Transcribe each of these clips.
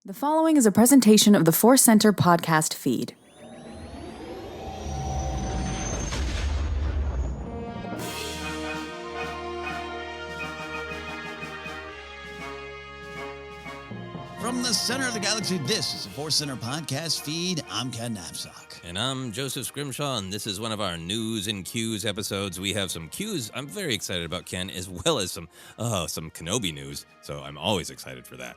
The following is a presentation of the ForceCenter podcast feed. From the center of the galaxy, this is the ForceCenter podcast feed. I'm Ken Napzok. And I'm Joseph Scrimshaw, and this is one of our News and Cues episodes. We have some cues I'm very excited about, Ken, as well as some Kenobi news, so I'm always excited for that.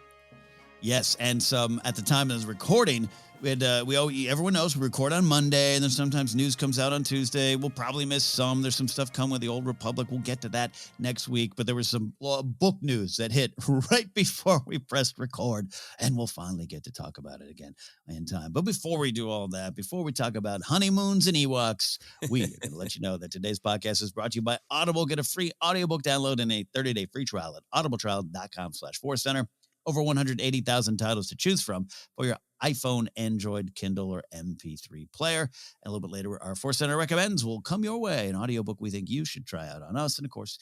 Yes, and some at the time of this recording, everyone knows we record on Monday, and then sometimes news comes out on Tuesday. We'll probably miss some. There's some stuff coming with the Old Republic. We'll get to that next week. But there was some book news that hit right before we pressed record, and we'll finally get to talk about it again in time. But before we do all that, before we talk about honeymoons and Ewoks, we are going to let you know that today's podcast is brought to you by Audible. Get a free audiobook download and a 30-day free trial at audibletrial.com/ForceCenter. Over 180,000 titles to choose from for your iPhone, Android, Kindle, or MP3 player. And a little bit later, our ForceCenter recommends will come your way, an audiobook we think you should try out on us. And of course,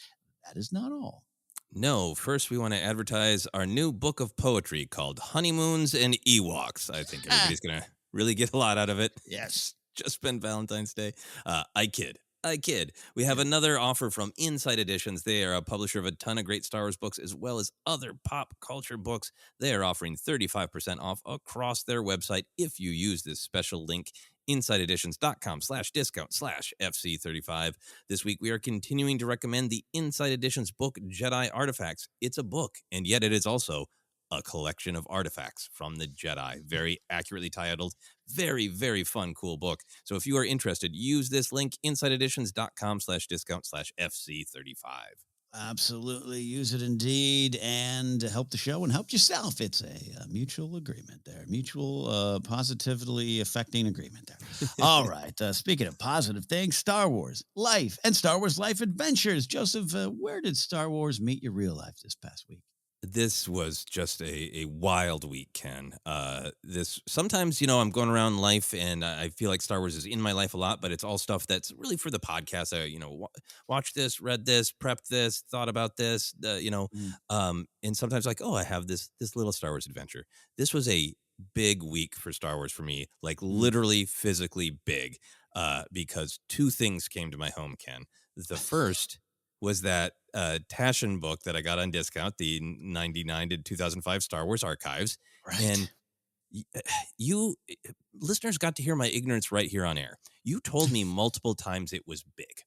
that is not all. No, first we want to advertise our new book of poetry called Honeymoons and Ewoks. I think everybody's going to really get a lot out of it. Yes. Just been Valentine's Day. I kid. We have another offer from Inside Editions. They are a publisher of a ton of great Star Wars books as well as other pop culture books. They are offering 35% off across their website if you use this special link, insideeditions.com/discount/FC35. This week, we are continuing to recommend the Inside Editions book, Jedi Artifacts. It's a book, and yet it is also a collection of artifacts from the Jedi. Very accurately titled. Very, very fun, cool book. So if you are interested, use this link, insideeditions.com/discount/FC35. Absolutely. Use it indeed and help the show and help yourself. It's a mutual agreement there. Mutual, positively affecting agreement there. All right. Speaking of positive things, Star Wars life and Star Wars life adventures. Joseph, where did Star Wars meet your real life this past week? This was just a wild week, Ken. Sometimes, I'm going around life and I feel like Star Wars is in my life a lot, but it's all stuff that's really for the podcast. Watch this, read this, prepped this, thought about this, and sometimes like, I have this little Star Wars adventure. This was a big week for Star Wars for me, like literally physically big, because two things came to my home, Ken. The first was that Taschen book that I got on discount, the 99 to 2005 Star Wars Archives. Right. And you listeners got to hear my ignorance right here on air. You told me multiple times it was big.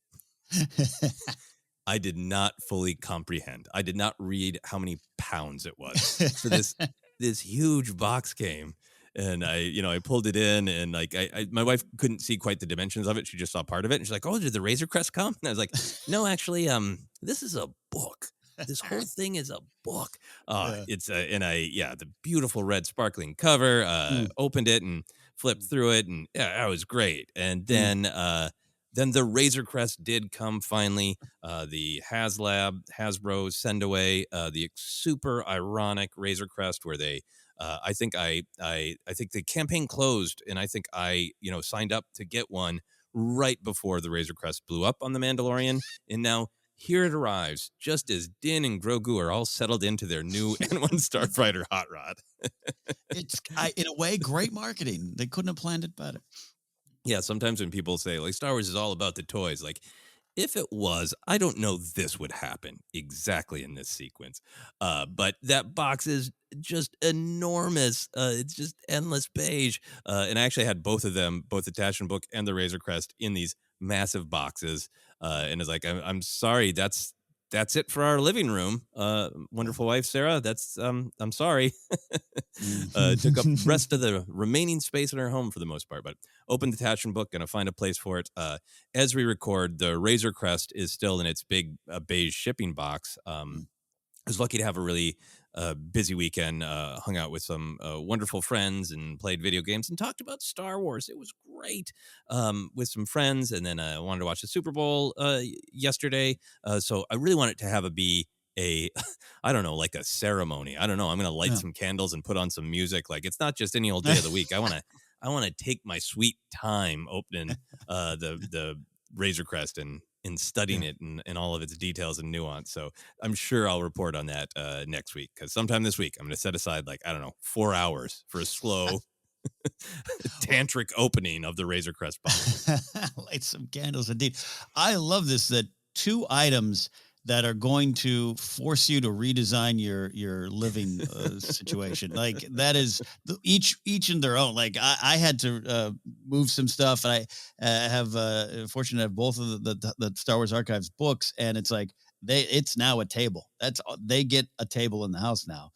I did not fully comprehend. I did not read how many pounds it was. So this huge box came. And I pulled it in, and like my wife couldn't see quite the dimensions of it. She just saw part of it, and she's like, "Oh, did the Razor Crest come?" And I was like, "No, actually, this is a book. This whole thing is a book. It's the beautiful red sparkling cover. Opened it and flipped through it, and that was great. And then the Razor Crest did come finally. The Hasbro send away the super ironic Razor Crest where they. I think the campaign closed, and I think I signed up to get one right before the Razor Crest blew up on The Mandalorian, and now here it arrives just as Din and Grogu are all settled into their new N1 Starfighter hot rod. It's in a way great marketing. They couldn't have planned it better. Yeah, sometimes when people say like Star Wars is all about the toys, like if it was, I don't know this would happen exactly in this sequence. But that box is just enormous. It's just endless beige. And I actually had both of them, both the Taschen book and the Razor Crest, in these massive boxes. And it's like, I'm sorry, that's it for our living room. Wonderful wife, Sarah. I'm sorry. Took up the rest of the remaining space in our home for the most part, but opened the Taschen book, gonna find a place for it. As we record, the Razor Crest is still in its big beige shipping box. I was lucky to have a really busy weekend, hung out with some wonderful friends and played video games and talked about Star Wars. It was great with some friends. And then I wanted to watch the Super Bowl yesterday. So I really want it to have like a ceremony. I don't know. I'm going to light some candles and put on some music. Like it's not just any old day of the week. I want to take my sweet time opening the Razor Crest and in studying it and all of its details and nuance. So I'm sure I'll report on that next week, because sometime this week I'm going to set aside 4 hours for a slow tantric opening of the Razor Crest bottle. Light some candles, indeed. I love this, that 2 items that are going to force you to redesign your living situation. Like that is each in their own. Like I had to move some stuff. And I have fortunate to have both of the Star Wars Archives books, and it's like it's now a table. They get a table in the house now.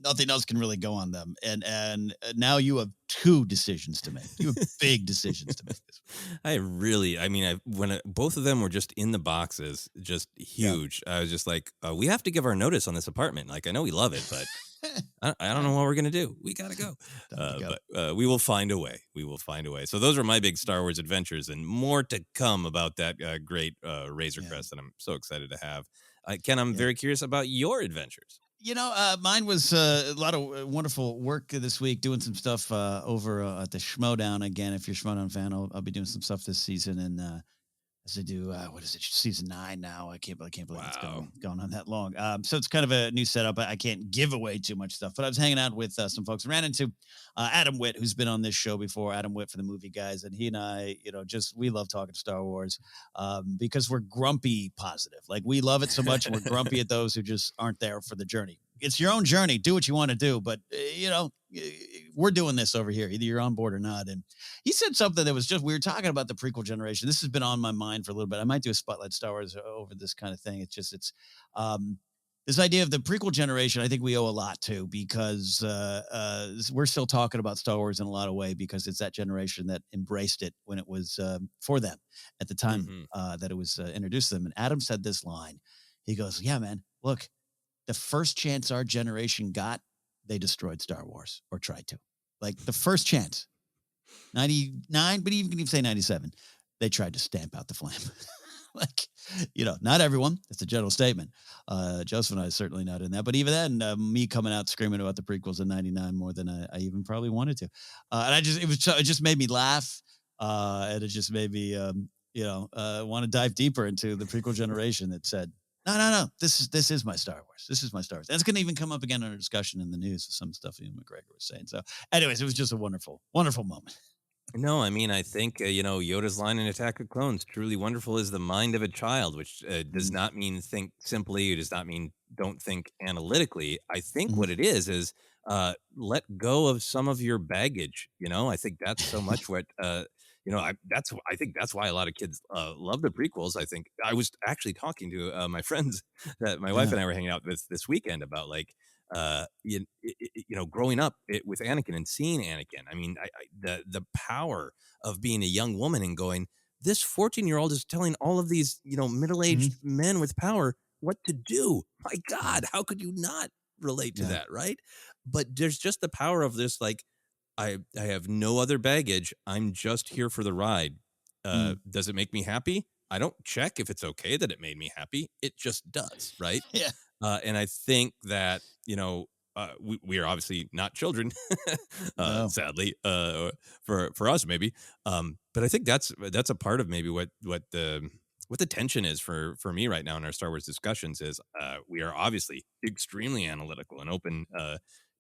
Nothing else can really go on them. And now you have 2 decisions to make. You have big decisions to make this week. Both of them were just in the boxes, just huge. I was just like, we have to give our notice on this apartment. Like, I know we love it, but I don't know what we're going to do. We got to go. But we will find a way. We will find a way. So those are my big Star Wars adventures, and more to come about that great Razor Crest that I'm so excited to have. Ken, I'm very curious about your adventures. Mine was a lot of wonderful work this week, doing some stuff over at the Schmodown. Again, if you're a Schmodown fan, I'll be doing some stuff this season. And as I do, what is it, season 9 now? I can't believe it's gone on that long. So it's kind of a new setup. I can't give away too much stuff, but I was hanging out with some folks. Ran into Adam Witt, who's been on this show before, Adam Witt for the Movie Guys. And he and I, we love talking Star Wars because we're grumpy positive. Like, we love it so much, and we're grumpy at those who just aren't there for the journey. It's your own journey. Do what you want to do. But, we're doing this over here. Either you're on board or not. And he said something that was just, we were talking about the prequel generation. This has been on my mind for a little bit. I might do a Spotlight Star Wars over this kind of thing. It's this idea of the prequel generation, I think we owe a lot to, because we're still talking about Star Wars in a lot of ways, because it's that generation that embraced it when it was for them at the time that it was introduced to them. And Adam said this line. He goes, yeah, man, look, the first chance our generation got, they destroyed Star Wars, or tried to. Like, the first chance. 99, but even if you say 97, they tried to stamp out the flame. Like, not everyone. It's a general statement. Joseph and I are certainly not in that. But even then, me coming out screaming about the prequels in 99 more than I even probably wanted to. And it just made me laugh. And it just made me, want to dive deeper into the prequel generation that said, no, this is my Star Wars. This is my Star Wars. And it's going to even come up again in a discussion in the news of some stuff Ewan McGregor was saying. So anyways, it was just a wonderful, wonderful moment. No, I mean, I think, Yoda's line in Attack of Clones, truly wonderful is the mind of a child, which does not mean think simply. It does not mean don't think analytically. I think what it is let go of some of your baggage. I think that's so much what, I think that's why a lot of kids love the prequels. I think I was actually talking to my friends that my wife and I were hanging out with this weekend about, like, growing up with Anakin and seeing Anakin. I mean, the power of being a young woman and going, this 14-year-old is telling all of these, middle-aged men with power what to do. My God, how could you not relate to that, right? But there's just the power of this, like, I have no other baggage. I'm just here for the ride. Does it make me happy? I don't check if it's okay that it made me happy. It just does, right? Yeah. And I think that, we are obviously not children, sadly, for us maybe. But I think that's a part of maybe what the tension is for me right now in our Star Wars discussions is we are obviously extremely analytical and open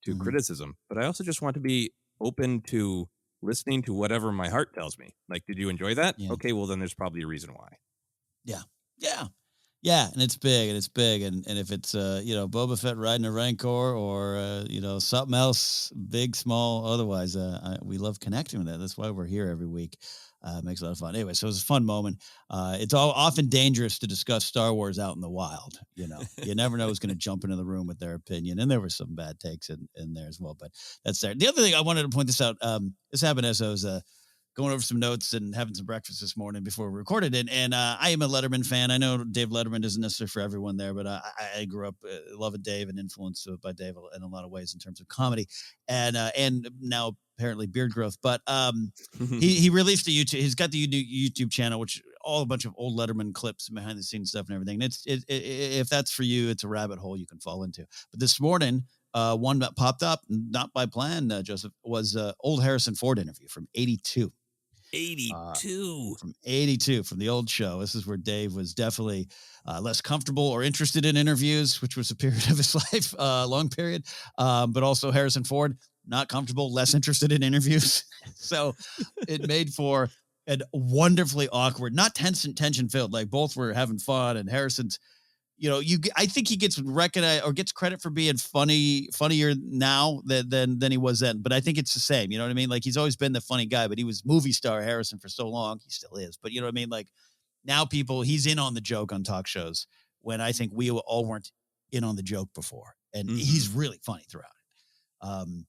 to criticism, but I also just want to be open to listening to whatever my heart tells me. Like, did you enjoy that? Yeah. Okay, well then there's probably a reason why. Yeah, and it's big, and if it's Boba Fett riding a Rancor, or something else, big, small, otherwise, we love connecting with that. That's why we're here every week. It makes a lot of fun. Anyway, so it was a fun moment. It's often dangerous to discuss Star Wars out in the wild. You never know who's going to jump into the room with their opinion, and there were some bad takes in there as well. But that's there. The other thing I wanted to point this out. This happened as I was going over some notes and having some breakfast this morning before we recorded it. And I am a Letterman fan. I know Dave Letterman isn't necessarily for everyone there, but I grew up loving Dave and influenced by Dave in a lot of ways in terms of comedy and now apparently beard growth. But he released a YouTube. He's got the YouTube channel, which a bunch of old Letterman clips, behind the scenes stuff and everything. And if that's for you, it's a rabbit hole you can fall into. But this morning, one that popped up, not by plan, Joseph, was old Harrison Ford interview from '82. 82. From 82, from the old show. This is where Dave was definitely less comfortable or interested in interviews, which was a period of his life, long period. But also Harrison Ford, not comfortable, less interested in interviews. So it made for a wonderfully awkward, not tension filled, like both were having fun. And Harrison's, I think he gets recognized or gets credit for being funnier now than he was then. But I think it's the same. You know what I mean? Like, he's always been the funny guy, but he was movie star Harrison for so long. He still is. But you know what I mean? Like, now he's in on the joke on talk shows when I think we all weren't in on the joke before. And he's really funny throughout it.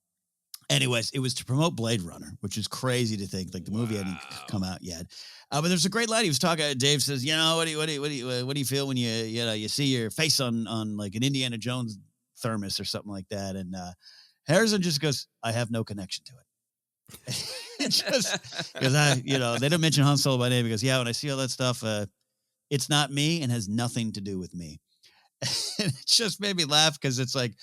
Anyways, it was to promote Blade Runner, which is crazy to think. Like, the movie hadn't come out yet. But there's a great line he was talking. Dave says, what do you feel when you see your face on like an Indiana Jones thermos or something like that? And Harrison just goes, I have no connection to it. Just because they don't mention Han Solo by name. He goes, when I see all that stuff, it's not me and has nothing to do with me. And it just made me laugh because it's like,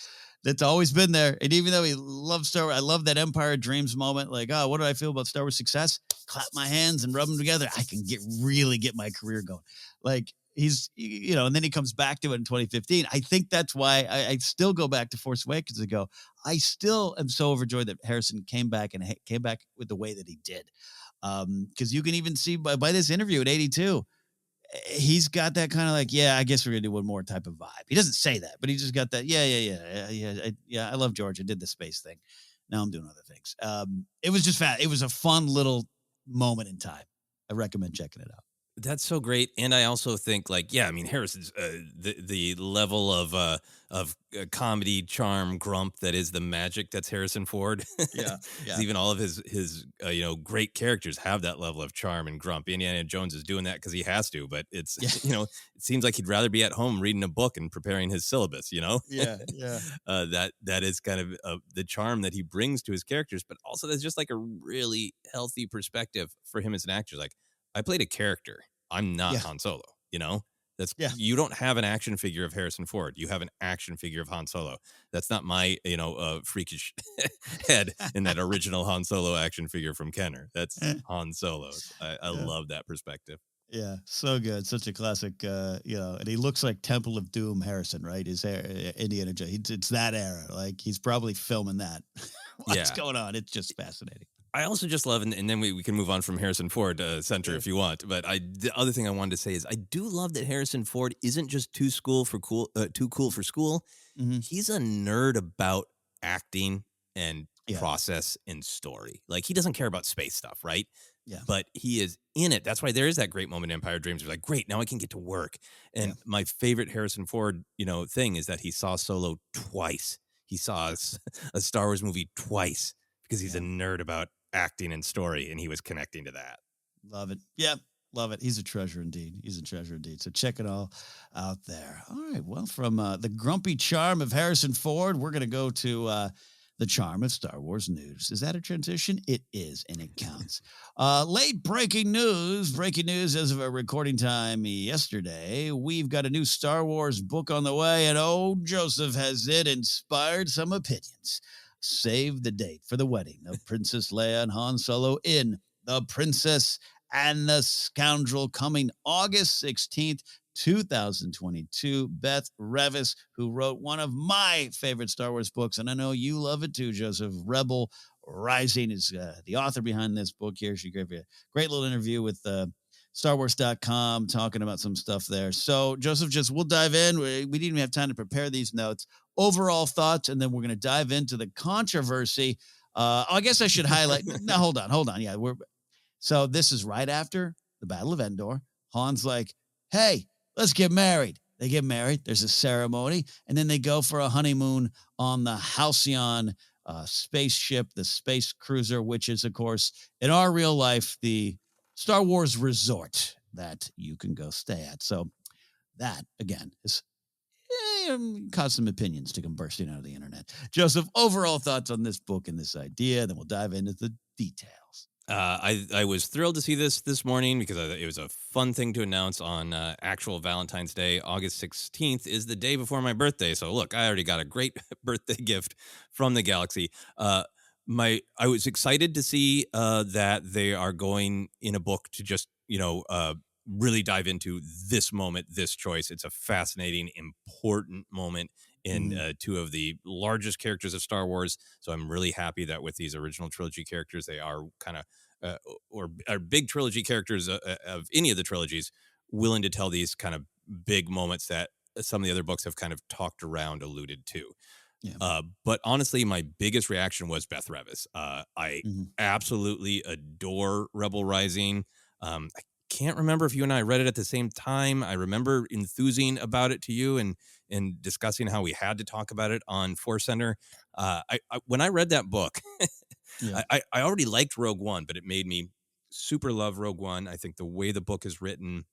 that's always been there. And even though he loves Star Wars, I love that Empire Dreams moment. Like, what do I feel about Star Wars success? Clap my hands and rub them together. I can really get my career going. Like, he's, and then he comes back to it in 2015. I think that's why I still go back to Force Awakens and go, I still am so overjoyed that Harrison came back with the way that he did. Because you can even see by this interview at 82, he's got that kind of like, I guess we're gonna do one more type of vibe. He doesn't say that, but he just got that. I love George. I did the space thing. Now I'm doing other things. It was just fat. It was a fun little moment in time. I recommend checking it out. That's so great. And I also think, like, Harrison's the level of comedy, charm, grump that is the magic that's Harrison Ford. Yeah. Even all of his great characters have that level of charm and grump. Indiana Jones is doing that because he has to, but it's it seems like he'd rather be at home reading a book and preparing his syllabus. Yeah. That is kind of the charm that he brings to his characters, but also that's just like a really healthy perspective for him as an actor. Like, I played a character. I'm not Han Solo, you don't have an action figure of Harrison Ford. You have an action figure of Han Solo. That's not my, freakish head in that original Han Solo action figure from Kenner. That's Han Solo. I love that perspective. Yeah, so good. Such a classic, and he looks like Temple of Doom Harrison, right? His hair, Indiana Jones. It's that era. Like, he's probably filming that. What's going on? It's just fascinating. I also just love, and then we can move on from Harrison Ford Center if you want. But the other thing I wanted to say is I do love that Harrison Ford isn't just too cool for school. Mm-hmm. He's a nerd about acting and process and story. Like, he doesn't care about space stuff, right? Yeah. But he is in it. That's why there is that great moment in Empire Dreams. You're like, great, now I can get to work. And my favorite Harrison Ford, thing is that he saw Solo twice. He saw a Star Wars movie twice because he's a nerd about acting and story, and he was connecting to that. Love it. Yeah, love it. He's a treasure indeed. So check it all out there. All right. Well, from the grumpy charm of Harrison Ford, we're going to go to the charm of Star Wars news. Is that a transition? It is, and it counts. Late breaking news as of a recording time yesterday. We've got a new Star Wars book on the way, and Joseph has it inspired some opinions. Save the date for the wedding of Princess Leia and Han Solo in The Princess and the Scoundrel, coming August 16th, 2022. Beth Revis, who wrote one of my favorite Star Wars books, and I know you love it too, Joseph, Rebel Rising, is the author behind this book here. She gave you a great little interview with StarWars.com talking about some stuff there. So, Joseph, we'll dive in. We didn't even have time to prepare these notes. Overall thoughts, and then we're going to dive into the controversy. I guess I should highlight. No, hold on. Yeah, so this is right after the Battle of Endor. Han's like, hey, let's get married. They get married. There's a ceremony, and then they go for a honeymoon on the Halcyon spaceship, the space cruiser, which is, of course, in our real life, the Star Wars resort that you can go stay at. So that, again, is caused some opinions to come bursting out of the internet. Joseph, overall thoughts on this book and this idea, then we'll dive into the details. I was thrilled to see this morning because it was a fun thing to announce on actual Valentine's Day. August 16th is the day before my birthday. So look, I already got a great birthday gift from the galaxy. I was excited to see that they are going in a book to just really dive into this moment, this choice. It's a fascinating, important moment in Mhm. two of the largest characters of Star Wars. So I'm really happy that with these original trilogy characters, they are kind of or are big trilogy characters of any of the trilogies, willing to tell these kind of big moments that some of the other books have kind of talked around, alluded to. Yeah. But honestly, my biggest reaction was Beth Revis. I Mhm. absolutely adore Rebel Rising. I can't remember if you and I read it at the same time. I remember enthusing about it to you and discussing how we had to talk about it on ForceCenter. When I read that book, Yeah. I already liked Rogue One, but it made me super love Rogue One. I think the way the book is written,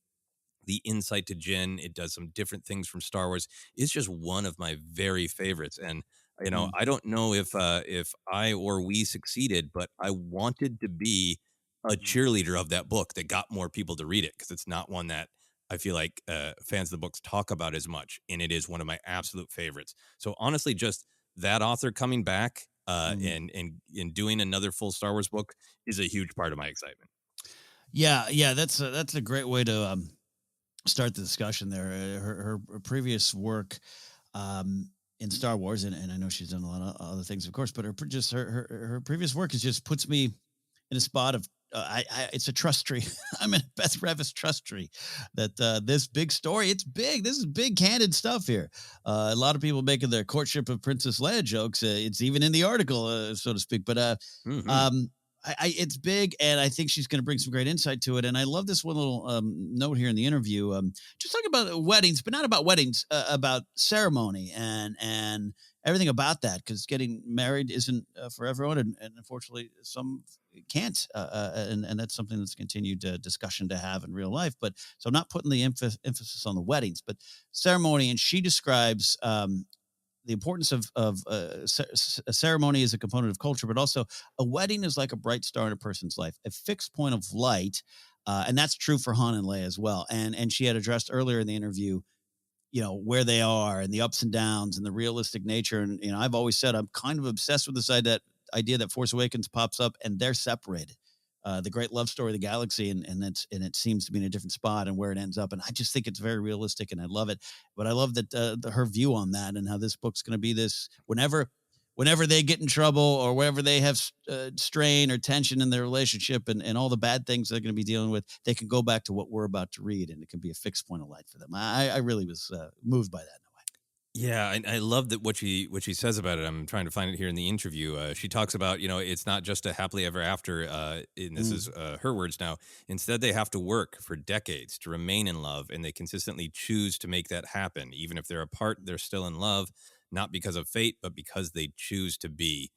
the insight to Jin, it does some different things from Star Wars. It's just one of my very favorites. And Mm. I don't know if I or we succeeded, but I wanted to be a Mhm. cheerleader of that book that got more people to read it, because it's not one that I feel like fans of the books talk about as much, and it is one of my absolute favorites. So honestly, just that author coming back Mhm. and doing another full Star Wars book is a huge part of my excitement. Yeah, yeah, that's a great way to start the discussion there. Her previous work in Star Wars, and I know she's done a lot of other things, of course, but her previous work is just puts me in a spot of it's a trust tree. I'm in a Beth Revis trust tree. That this big story, it's big. This is big, candid stuff here. A lot of people making their courtship of Princess Leia jokes. It's even in the article, so to speak. But Hmm. um, it's big, and I think she's going to bring some great insight to it. And I love this one little note here in the interview, just talking about weddings, but not about weddings, about ceremony and everything about that. Because getting married isn't for everyone, and unfortunately, some can't, and that's something that's continued discussion to have in real life. But so I'm not putting the emphasis on the weddings, but ceremony. And she describes the importance of a ceremony as a component of culture, but also a wedding is like a bright star in a person's life, a fixed point of light. And that's true for Han and Leia as well. And she had addressed earlier in the interview, where they are and the ups and downs and the realistic nature. And, I've always said I'm kind of obsessed with this idea that Force Awakens pops up and they're separated. The great love story of the galaxy, and it seems to be in a different spot and where it ends up. And I just think it's very realistic, and I love it. But I love that her view on that and how this book's going to be this whenever they get in trouble or wherever they have strain or tension in their relationship and all the bad things they're going to be dealing with, they can go back to what we're about to read, and it can be a fixed point of light for them. I really was moved by that in a way. Yeah, I love that what she says about it. I'm trying to find it here in the interview. She talks about, it's not just a happily ever after, and this is her words now. Instead, they have to work for decades to remain in love, and they consistently choose to make that happen. Even if they're apart, they're still in love, not because of fate, but because they choose to be.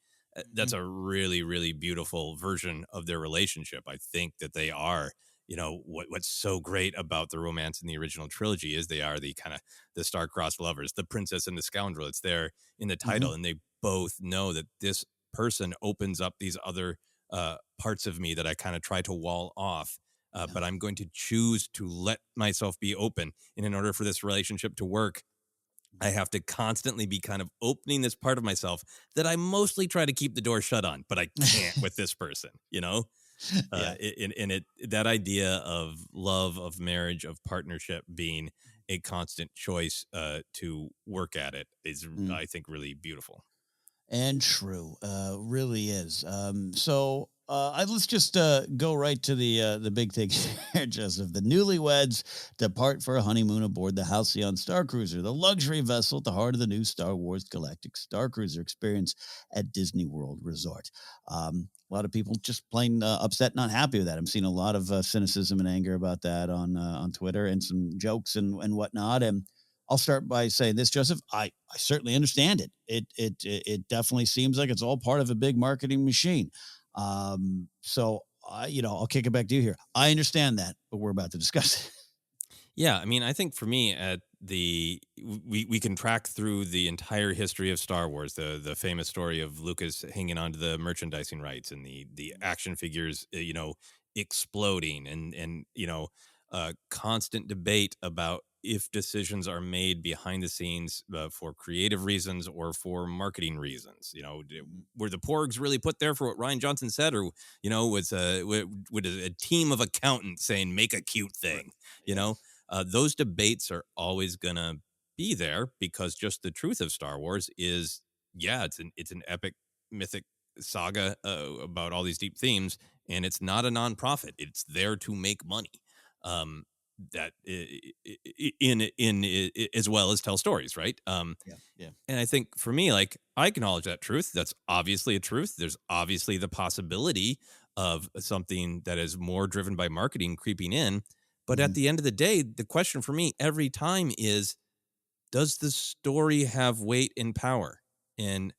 That's Mm-hmm. a really, really beautiful version of their relationship. I think that they are. What's so great about the romance in the original trilogy is they are the kind of the star-crossed lovers, the princess and the scoundrel. It's there in the Mm-hmm. title, and they both know that this person opens up these other parts of me that I kind of try to wall off. Yeah. But I'm going to choose to let myself be open. And in order for this relationship to work, I have to constantly be kind of opening this part of myself that I mostly try to keep the door shut on, but I can't with this person, Yeah. it that idea of love, of marriage, of partnership being a constant choice to work at it is, Mm. I think, really beautiful. And true, really is. So let's just go right to the big thing here, Joseph. The newlyweds depart for a honeymoon aboard the Halcyon Star Cruiser, the luxury vessel at the heart of the new Star Wars Galactic Star Cruiser experience at Disney World Resort. A lot of people just plain upset, not happy with that. I'm seeing a lot of cynicism and anger about that on Twitter, and some jokes and whatnot. And I'll start by saying this, Joseph. I certainly understand it. It definitely seems like it's all part of a big marketing machine. So I'll kick it back to you here. I understand that, but we're about to discuss it. Yeah, I mean, I think for me, we can track through the entire history of Star Wars, the famous story of Lucas hanging onto the merchandising rights and the action figures, exploding, and constant debate about if decisions are made behind the scenes for creative reasons or for marketing reasons. Were the porgs really put there for what Ryan Johnson said, or was a team of accountants saying make a cute thing? Right. Those debates are always gonna be there, because just the truth of Star Wars is, it's an epic mythic saga about all these deep themes, and it's not a nonprofit. It's there to make money. That as well as tell stories, right? Yeah. And I think for me, like, I acknowledge that truth. That's obviously a truth. There's obviously the possibility of something that is more driven by marketing creeping in. But at Mhm. the end of the day, the question for me every time is, does the story have weight and power? And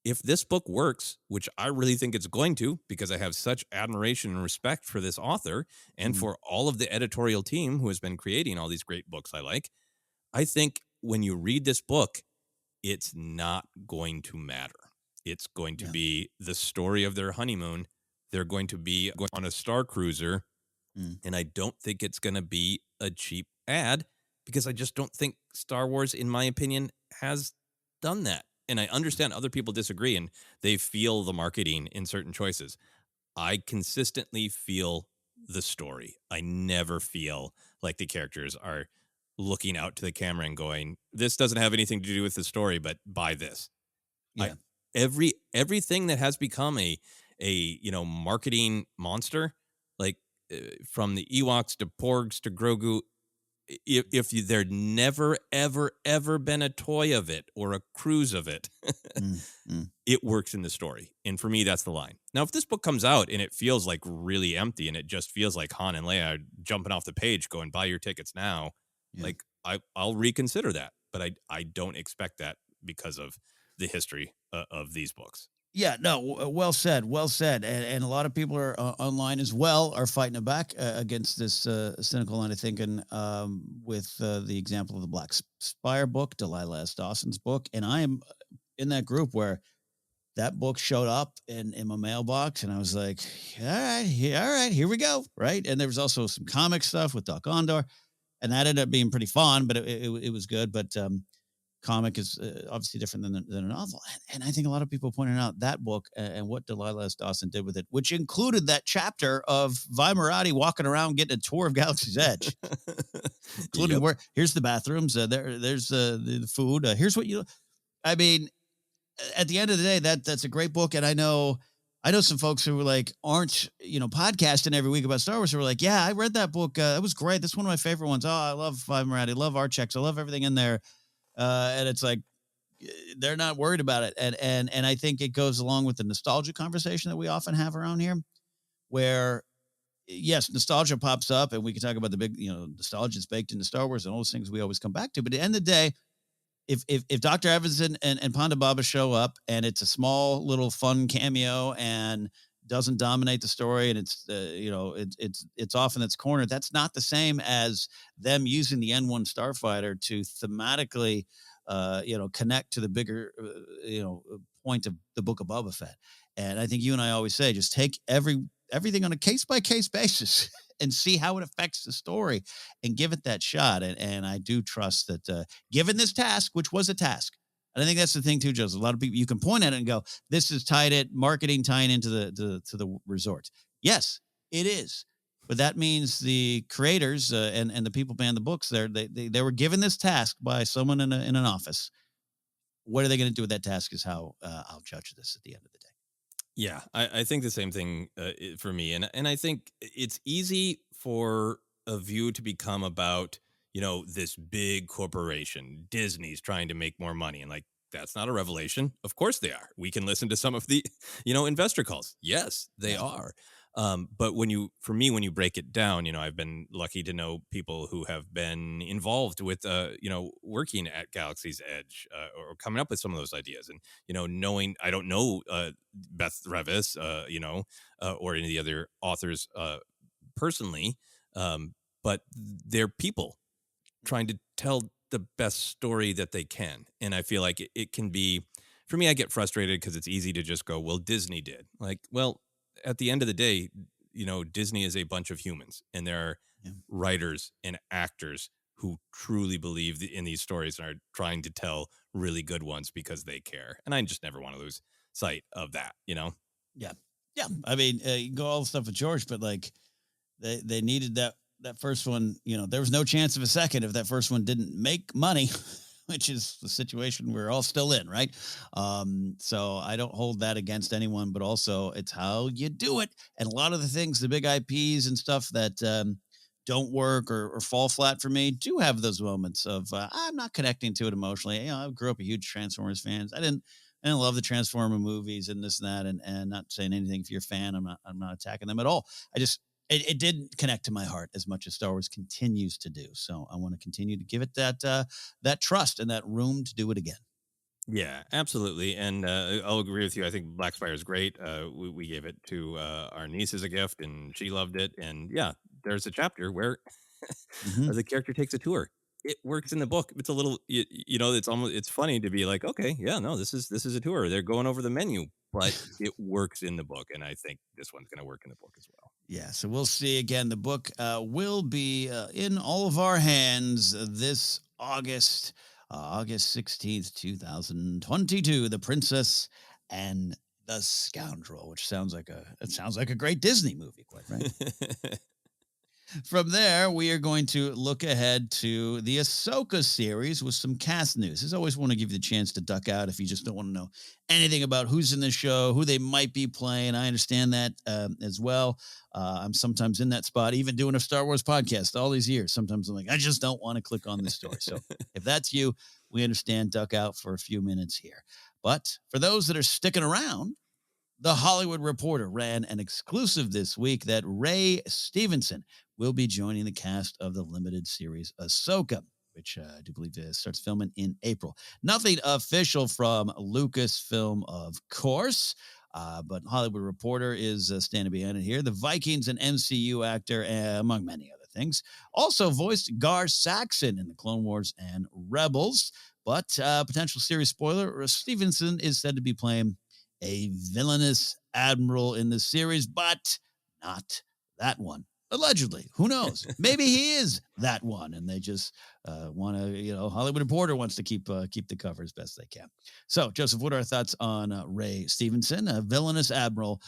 if this book works, which I really think it's going to, because I have such admiration and respect for this author and Mhm. for all of the editorial team who has been creating all these great books I like, I think when you read this book, it's not going to matter. It's going to Yeah. be the story of their honeymoon. They're going to be going on a Star Cruiser, Mm. and I don't think it's going to be a cheap ad, because I just don't think Star Wars, in my opinion, has done that. And I understand other people disagree and they feel the marketing in certain choices. I consistently feel the story. I never feel like the characters are looking out to the camera and going, this doesn't have anything to do with the story, but buy this. I Yeah. everything that has become a marketing monster, like from the Ewoks to Porgs to Grogu, there'd never ever been a toy of it or a cruise of it, Mm. Mm. it works in the story. And for me, that's the line. Now, if this book comes out and it feels like really empty and it just feels like Han and Leia jumping off the page going, buy your tickets now, Yeah. like I'll reconsider that. But I don't expect that because of the history of these books. Yeah, no, well said, well said. And a lot of people are online as well are fighting it back against this cynical line of thinking with the example of the Black Spire book, Delilah S. Dawson's book. And I am in that group where that book showed up in my mailbox, and I was like, all right, here we go, right? And there was also some comic stuff with Doc Ondor, and that ended up being pretty fun, but it was good. But comic is obviously different than a novel. And I think a lot of people pointed out that book and what Delilah S. Dawson did with it, which included that chapter of Vi Moradi walking around getting a tour of Galaxy's Edge, including Yep. where here's the bathrooms, there's the food, here's what you. I mean, at the end of the day, that's a great book, and I know some folks who were like aren't podcasting every week about Star Wars who were like, yeah, I read that book, it was great. That's one of my favorite ones. Oh, I love Vi Moradi, I love Archeks, I love everything in there. And it's like they're not worried about it, and I think it goes along with the nostalgia conversation that we often have around here, where yes, nostalgia pops up, and we can talk about the big nostalgia is baked into Star Wars and all those things we always come back to. But at the end of the day, if Dr. Evans and Ponda Baba show up and it's a small little fun cameo and doesn't dominate the story and it's it's off in its corner, that's not the same as them using the N1 starfighter to thematically connect to the bigger point of the Book of Boba Fett. And I think you and I always say, just take everything on a case by case basis and see how it affects the story and give it that shot. And I do trust that given this task, which was a task, and I think that's the thing too, Joseph, a lot of people, you can point at it and go, this is tied at marketing, tying into the resort. Yes, it is. But that means the creators and the people behind the books, they were given this task by someone in an office. What are they going to do with that task is how I'll judge this at the end of the day. Yeah, I think the same thing for me. And I think it's easy for a view to become about, this big corporation. Disney's trying to make more money. And like, that's not a revelation. Of course they are. We can listen to some of the, investor calls. Yes, they are. But when you break it down, I've been lucky to know people who have been involved with, working at Galaxy's Edge or coming up with some of those ideas. And, knowing, I don't know Beth Revis, or any of the other authors personally, but they're people trying to tell the best story that they can. And I feel like it can be, for me, I get frustrated because it's easy to just go, well, Disney did. Like, well, at the end of the day, Disney is a bunch of humans, and there are writers and actors who truly believe in these stories and are trying to tell really good ones because they care. And I just never want to lose sight of that, you know? Yeah. Yeah. I mean, you go all the stuff with George, but like they needed that first one. You know, there was no chance of a second if that first one didn't make money, which is the situation we're all still in, right? So I don't hold that against anyone, but also it's how you do it. And a lot of the things, the big IPs and stuff that don't work or fall flat for me, do have those moments of I'm not connecting to it emotionally. You know, I grew up a huge Transformers fan. I didn't love the Transformer movies and this and that, and not saying anything. If you're a fan, I'm not attacking them at all. I just it didn't connect to my heart as much as Star Wars continues to do. So I want to continue to give it that trust and that room to do it again. Yeah, absolutely. And I'll agree with you. I think Black Spire is great. We gave it to our niece as a gift, and she loved it. And yeah, there's a chapter where Mm-hmm. the character takes a tour. It works in the book. It's a little, it's funny to be like, okay, yeah, no, this is a tour. They're going over the menu, but it works in the book, and I think this one's going to work in the book as well. Yeah, so we'll see. Again, the book will be in all of our hands this August, August 16th, 2022. The Princess and the Scoundrel, which sounds like a great Disney movie, quite frankly. From there, we are going to look ahead to the Ahsoka series with some cast news. As always, want to give you the chance to duck out if you just don't want to know anything about who's in the show, who they might be playing. I understand that as well. I'm sometimes in that spot, even doing a Star Wars podcast all these years. Sometimes I'm like, I just don't want to click on this story. So if that's you, we understand. Duck out for a few minutes here. But for those that are sticking around, The Hollywood Reporter ran an exclusive this week that Ray Stevenson will be joining the cast of the limited series Ahsoka, which I do believe starts filming in April. Nothing official from Lucasfilm, of course, but Hollywood Reporter is standing behind it here. The Vikings and MCU actor, among many other things, also voiced Gar Saxon in the Clone Wars and Rebels. But potential series spoiler, Stevenson is said to be playing a villainous admiral in the series, but not that one. Allegedly, who knows? Maybe he is that one, and they just want to, Hollywood Reporter wants to keep the cover as best they can. So, Joseph, what are our thoughts on Ray Stevenson, a villainous admiral,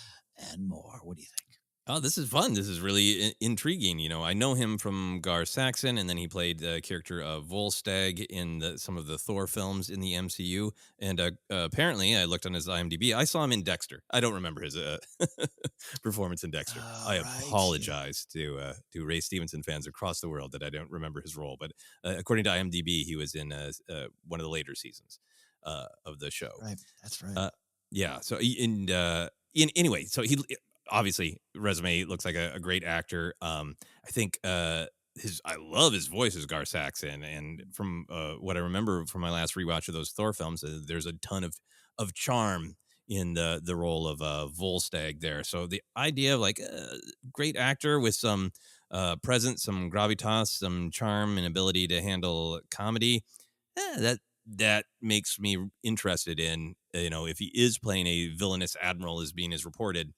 and more? What do you think? Oh, this is fun. This is really intriguing. You know, I know him from Gar Saxon, and then he played the character of Volstagg in some of the Thor films in the MCU. And apparently, I looked on his IMDb. I saw him in Dexter. I don't remember his performance in Dexter. I apologize to Ray Stevenson fans across the world that I don't remember his role. But according to IMDb, he was in one of the later seasons of the show. Right, that's right. Yeah. So anyway, so he. Obviously, resume looks like a great actor. I think I love his voice as Gar Saxon, and from what I remember from my last rewatch of those Thor films, there's a ton of charm in the role of Volstagg there. So the idea of like a great actor with some presence, some gravitas, some charm, and ability to handle comedy, that makes me interested in if he is playing a villainous admiral as being as reported.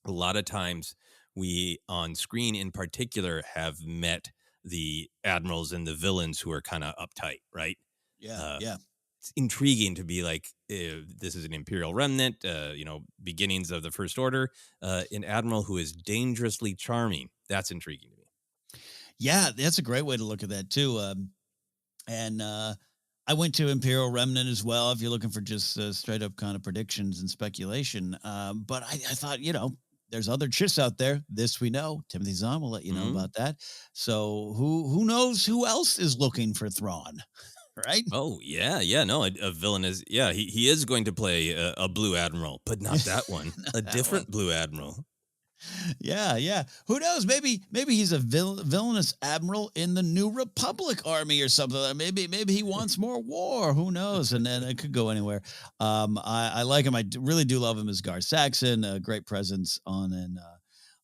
A lot of times we on screen in particular have met the admirals and the villains who are kind of uptight, right? Yeah. It's intriguing to be like, this is an Imperial remnant, beginnings of the First Order, an admiral who is dangerously charming. That's intriguing to me. Yeah, that's a great way to look at that too. I went to Imperial Remnant as well, if you're looking for just straight up kind of predictions and speculation. But I thought, there's other chiss out there. This we know. Timothy Zahn will let you know about that. So who knows who else is looking for Thrawn, right? Oh, yeah. No, a villain is, he is going to play a Blue Admiral, but not that one. A different Blue Admiral. Yeah. Who knows? Maybe he's a villainous admiral in the New Republic army or something. Maybe he wants more war. Who knows? And then it could go anywhere. I like him. I really do love him as Gar Saxon. A great presence on and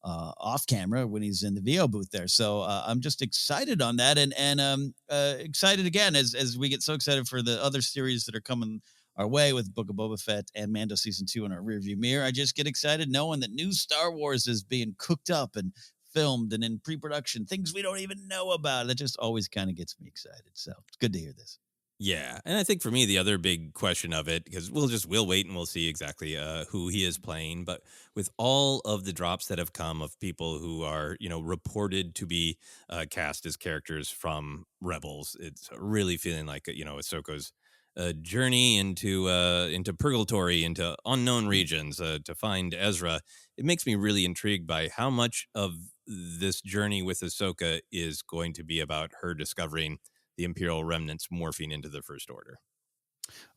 off camera when he's in the VO booth there. So I'm just excited on that, and excited again as we get so excited for the other series that are coming our way with Book of Boba Fett and Mando Season 2 in our rearview mirror. I just get excited knowing that new Star Wars is being cooked up and filmed and in pre-production, things we don't even know about. That just always kind of gets me excited. So it's good to hear this. Yeah, and I think for me the other big question of it, because we'll wait and we'll see exactly who he is playing, but with all of the drops that have come of people who are reported to be cast as characters from Rebels, it's really feeling like Ahsoka's journey into purgatory, into unknown regions to find Ezra. It makes me really intrigued by how much of this journey with Ahsoka is going to be about her discovering the Imperial remnants morphing into the First Order.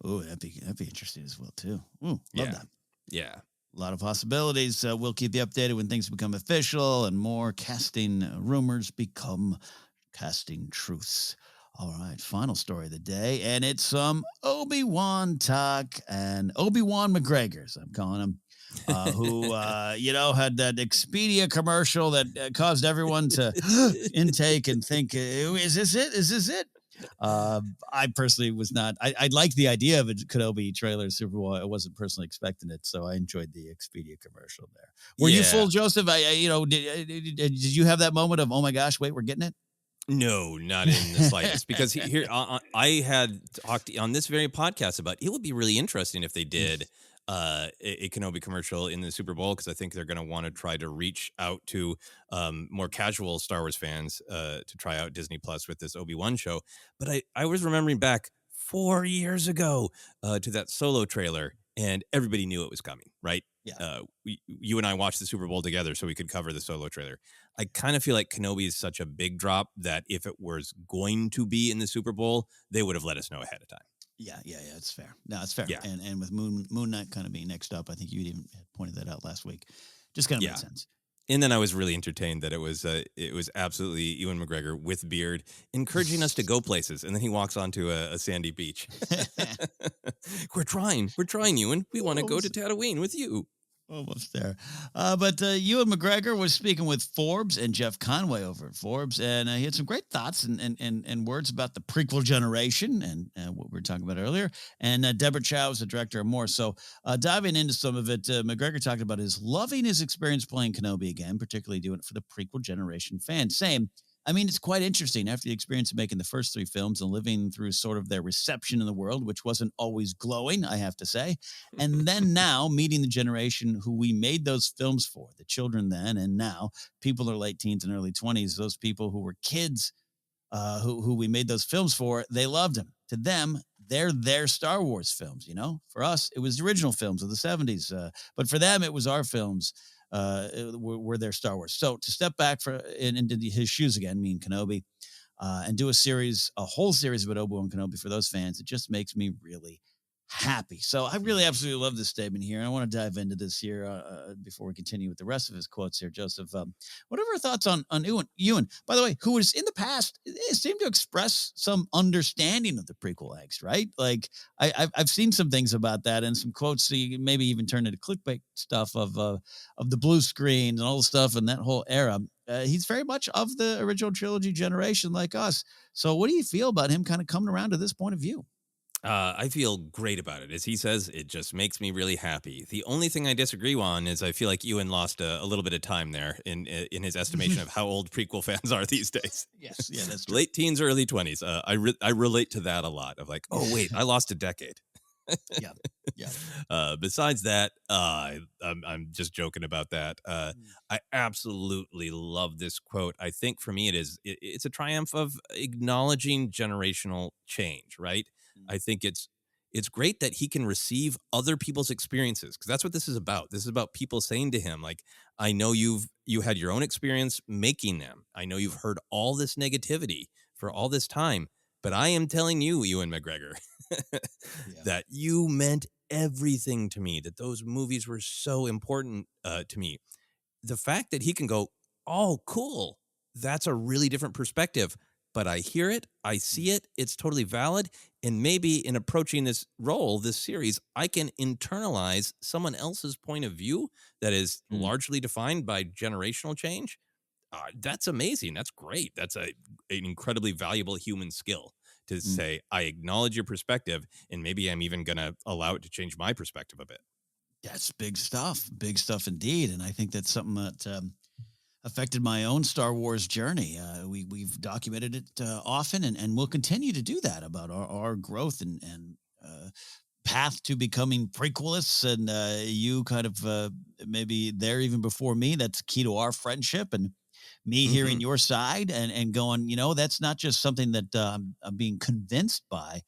Oh, that'd be interesting as well too. Ooh, love that. Yeah. A lot of possibilities. We'll keep you updated when things become official and more casting rumors become casting truths. All right, final story of the day, and it's some Obi-Wan talk and Obi-Wan McGregor, as I'm calling him, who had that Expedia commercial that caused everyone to intake and think, "Is this it? Is this it?" I personally was not. I liked the idea of a Kenobi trailer Super Bowl. I wasn't personally expecting it, so I enjoyed the Expedia commercial there. Were you full, Joseph? Did you have that moment of, oh my gosh, wait, we're getting it? No, not in the slightest. Because here, I had talked on this very podcast about it would be really interesting if they did a Kenobi commercial in the Super Bowl, because I think they're going to want to try to reach out to more casual Star Wars fans to try out Disney Plus with this Obi-Wan show. But I was remembering back 4 years ago to that Solo trailer, and everybody knew it was coming, right? Yeah. You and I watched the Super Bowl together so we could cover the Solo trailer. I kind of feel like Kenobi is such a big drop that if it was going to be in the Super Bowl, they would have let us know ahead of time. Yeah, it's fair. No, it's fair. Yeah. And with Moon Knight kind of being next up, I think you even pointed that out last week. Just kind of made sense. And then I was really entertained that it was absolutely Ewan McGregor with beard encouraging us to go places, and then he walks onto a sandy beach. We're trying, Ewan. We want to go to Tatooine with you. Almost there. But Ewan McGregor was speaking with Forbes and Jeff Conway over at Forbes, and he had some great thoughts and words about the prequel generation and what we were talking about earlier. And Deborah Chow is the director of more. So diving into some of it, McGregor talked about loving his experience playing Kenobi again, particularly doing it for the prequel generation fans. Same. I mean, it's quite interesting after the experience of making the first 3 films and living through sort of their reception in the world, which wasn't always glowing, I have to say. And then now meeting the generation who we made those films for, the children then and now, people in their late teens and early 20s, those people who were kids who we made those films for, they loved them. To them, they're their Star Wars films, For us, it was the original films of the 70s. But for them, it was our films. Were their Star Wars. So to step back into his shoes again, me and Kenobi, and do a whole series about Obi-Wan Kenobi for those fans, it just makes me really happy. So I really absolutely love this statement here. And I want to dive into this here before we continue with the rest of his quotes here, Joseph. What are your thoughts on Ewan, by the way, who was in the past seemed to express some understanding of the prequel angst, right? Like I've seen some things about that and some quotes, so you maybe even turned into clickbait stuff of the blue screen and all the stuff in that whole era. He's very much of the original trilogy generation like us. So what do you feel about him kind of coming around to this point of view? I feel great about it. As he says, it just makes me really happy. The only thing I disagree on is I feel like Ewan lost a little bit of time there in his estimation of how old prequel fans are these days. Yes, yeah, that's true. Late teens, early 20s. I relate to that a lot of like, oh, wait, I lost a decade. Yeah. Besides that, I'm just joking about that. I absolutely love this quote. I think for me, it's a triumph of acknowledging generational change, right? I think it's great that he can receive other people's experiences, because that's what this is about. This is about people saying to him, like, I know you had your own experience making them. I know you've heard all this negativity for all this time, but I am telling you, Ewan McGregor, that you meant everything to me, that those movies were so important to me. The fact that he can go, oh, cool, that's a really different perspective. But I hear it, I see it, it's totally valid. And maybe in approaching this role, this series, I can internalize someone else's point of view that is largely defined by generational change. That's amazing. That's great. That's an incredibly valuable human skill to say, I acknowledge your perspective, and maybe I'm even going to allow it to change my perspective a bit. That's big stuff indeed. And I think that's something that affected my own Star Wars journey. We've documented it often, and we'll continue to do that about our growth and path to becoming prequelists. And you kind of maybe there even before me. That's key to our friendship, and me hearing your side and going, that's not just something that I'm being convinced by.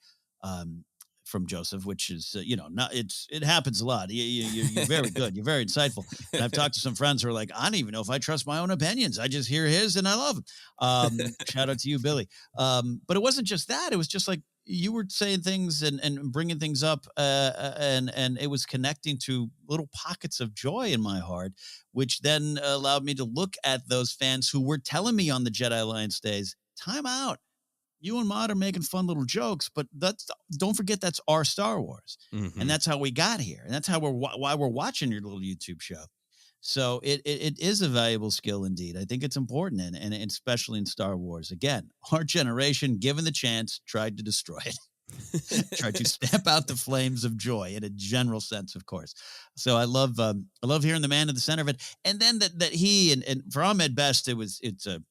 From Joseph, which is, not it happens a lot. You're very good. You're very insightful. And I've talked to some friends who are like, I don't even know if I trust my own opinions. I just hear his and I love him. Shout out to you, Billy. But it wasn't just that. It was just like you were saying things and bringing things up, and it was connecting to little pockets of joy in my heart, which then allowed me to look at those fans who were telling me on the Jedi Alliance days, time out. You and Maude are making fun little jokes, but don't forget that's our Star Wars, and that's how we got here, and that's how why we're watching your little YouTube show. So it is a valuable skill indeed. I think it's important, and especially in Star Wars. Again, our generation, given the chance, tried to destroy it, tried to stamp out the flames of joy in a general sense, of course. So I love hearing the man at the center of it, and then that he and for Ahmed Best, it's a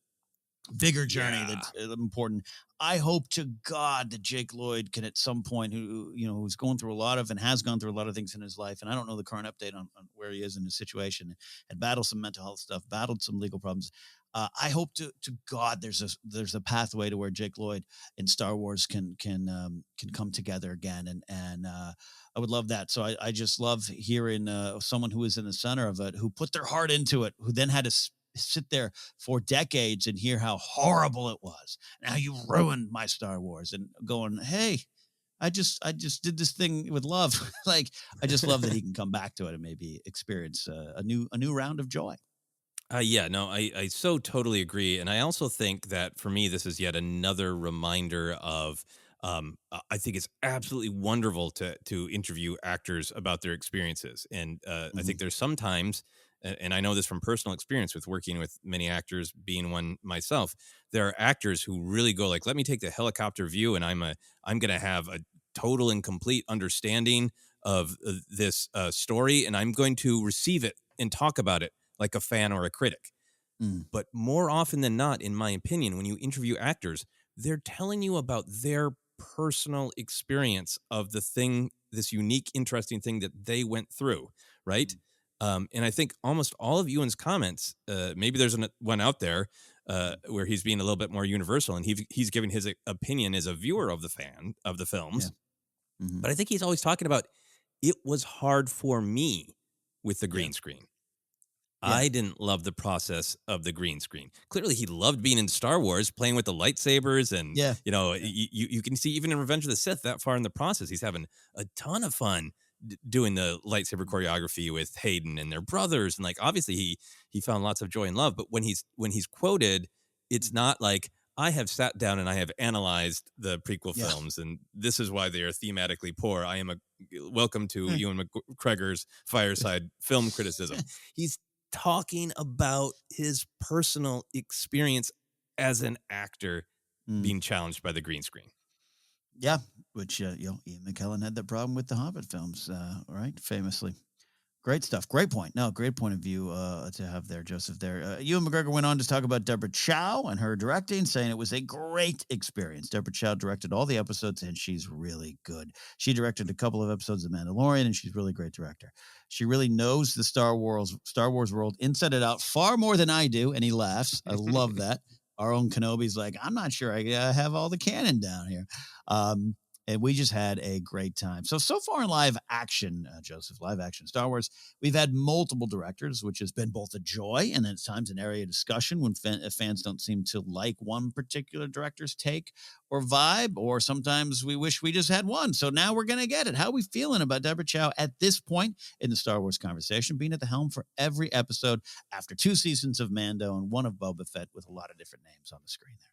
bigger journey that's important. I hope to God that Jake Lloyd can at some point, who's going through a lot of and has gone through a lot of things in his life, and I don't know the current update on where he is in his situation, had battled some mental health stuff, battled some legal problems. I hope to God there's a pathway to where Jake Lloyd and Star Wars can come together again, and I would love that. So I just love hearing someone who is in the center of it, who put their heart into it, who then had to sit there for decades and hear how horrible it was. Now you ruined my Star Wars, and going, hey, I just did this thing with love. Like, I just love that he can come back to it and maybe experience a new round of joy. I so totally agree. And I also think that for me, this is yet another reminder of, I think it's absolutely wonderful to interview actors about their experiences. And I think there's sometimes, and I know this from personal experience with working with many actors, being one myself, there are actors who really go like, let me take the helicopter view, and I'm going to have a total and complete understanding of this story, and I'm going to receive it and talk about it like a fan or a critic. But more often than not, in my opinion, when you interview actors, they're telling you about their personal experience of the thing, this unique, interesting thing that they went through, right? And I think almost all of Ewan's comments, maybe there's one out there where he's being a little bit more universal, and he's giving his opinion as a viewer of the films. Yeah. But I think he's always talking about, it was hard for me with the green screen. I didn't love the process of the green screen. Clearly, he loved being in Star Wars, playing with the lightsabers. And, you can see even in Revenge of the Sith, that far in the process, he's having a ton of fun doing the lightsaber choreography with Hayden and their brothers. And, like, obviously, he found lots of joy and love. But when he's quoted, it's not like, I have sat down and I have analyzed the prequel films, and this is why they are thematically poor. I am welcome to Ewan McGregor's fireside film criticism. He's talking about his personal experience as an actor being challenged by the green screen. Yeah, which Ian McKellen had that problem with the Hobbit films, right? Famously. Great stuff. Great point. No, great point of view to have there, Joseph. There, Ewan McGregor went on to talk about Deborah Chow and her directing, saying it was a great experience. Deborah Chow directed all the episodes, and she's really good. She directed a couple of episodes of Mandalorian, and she's a really great director. She really knows the Star Wars world inside and out far more than I do, and he laughs. I love that. Our own Kenobi's like, I'm not sure I have all the canon down here. And we just had a great time. So far in live action, Joseph, live action Star Wars, we've had multiple directors, which has been both a joy and at times an area of discussion when fans don't seem to like one particular director's take or vibe, or sometimes we wish we just had one. So now we're going to get it. How are we feeling about Deborah Chow at this point in the Star Wars conversation, being at the helm for every episode after 2 seasons of Mando and one of Boba Fett with a lot of different names on the screen there?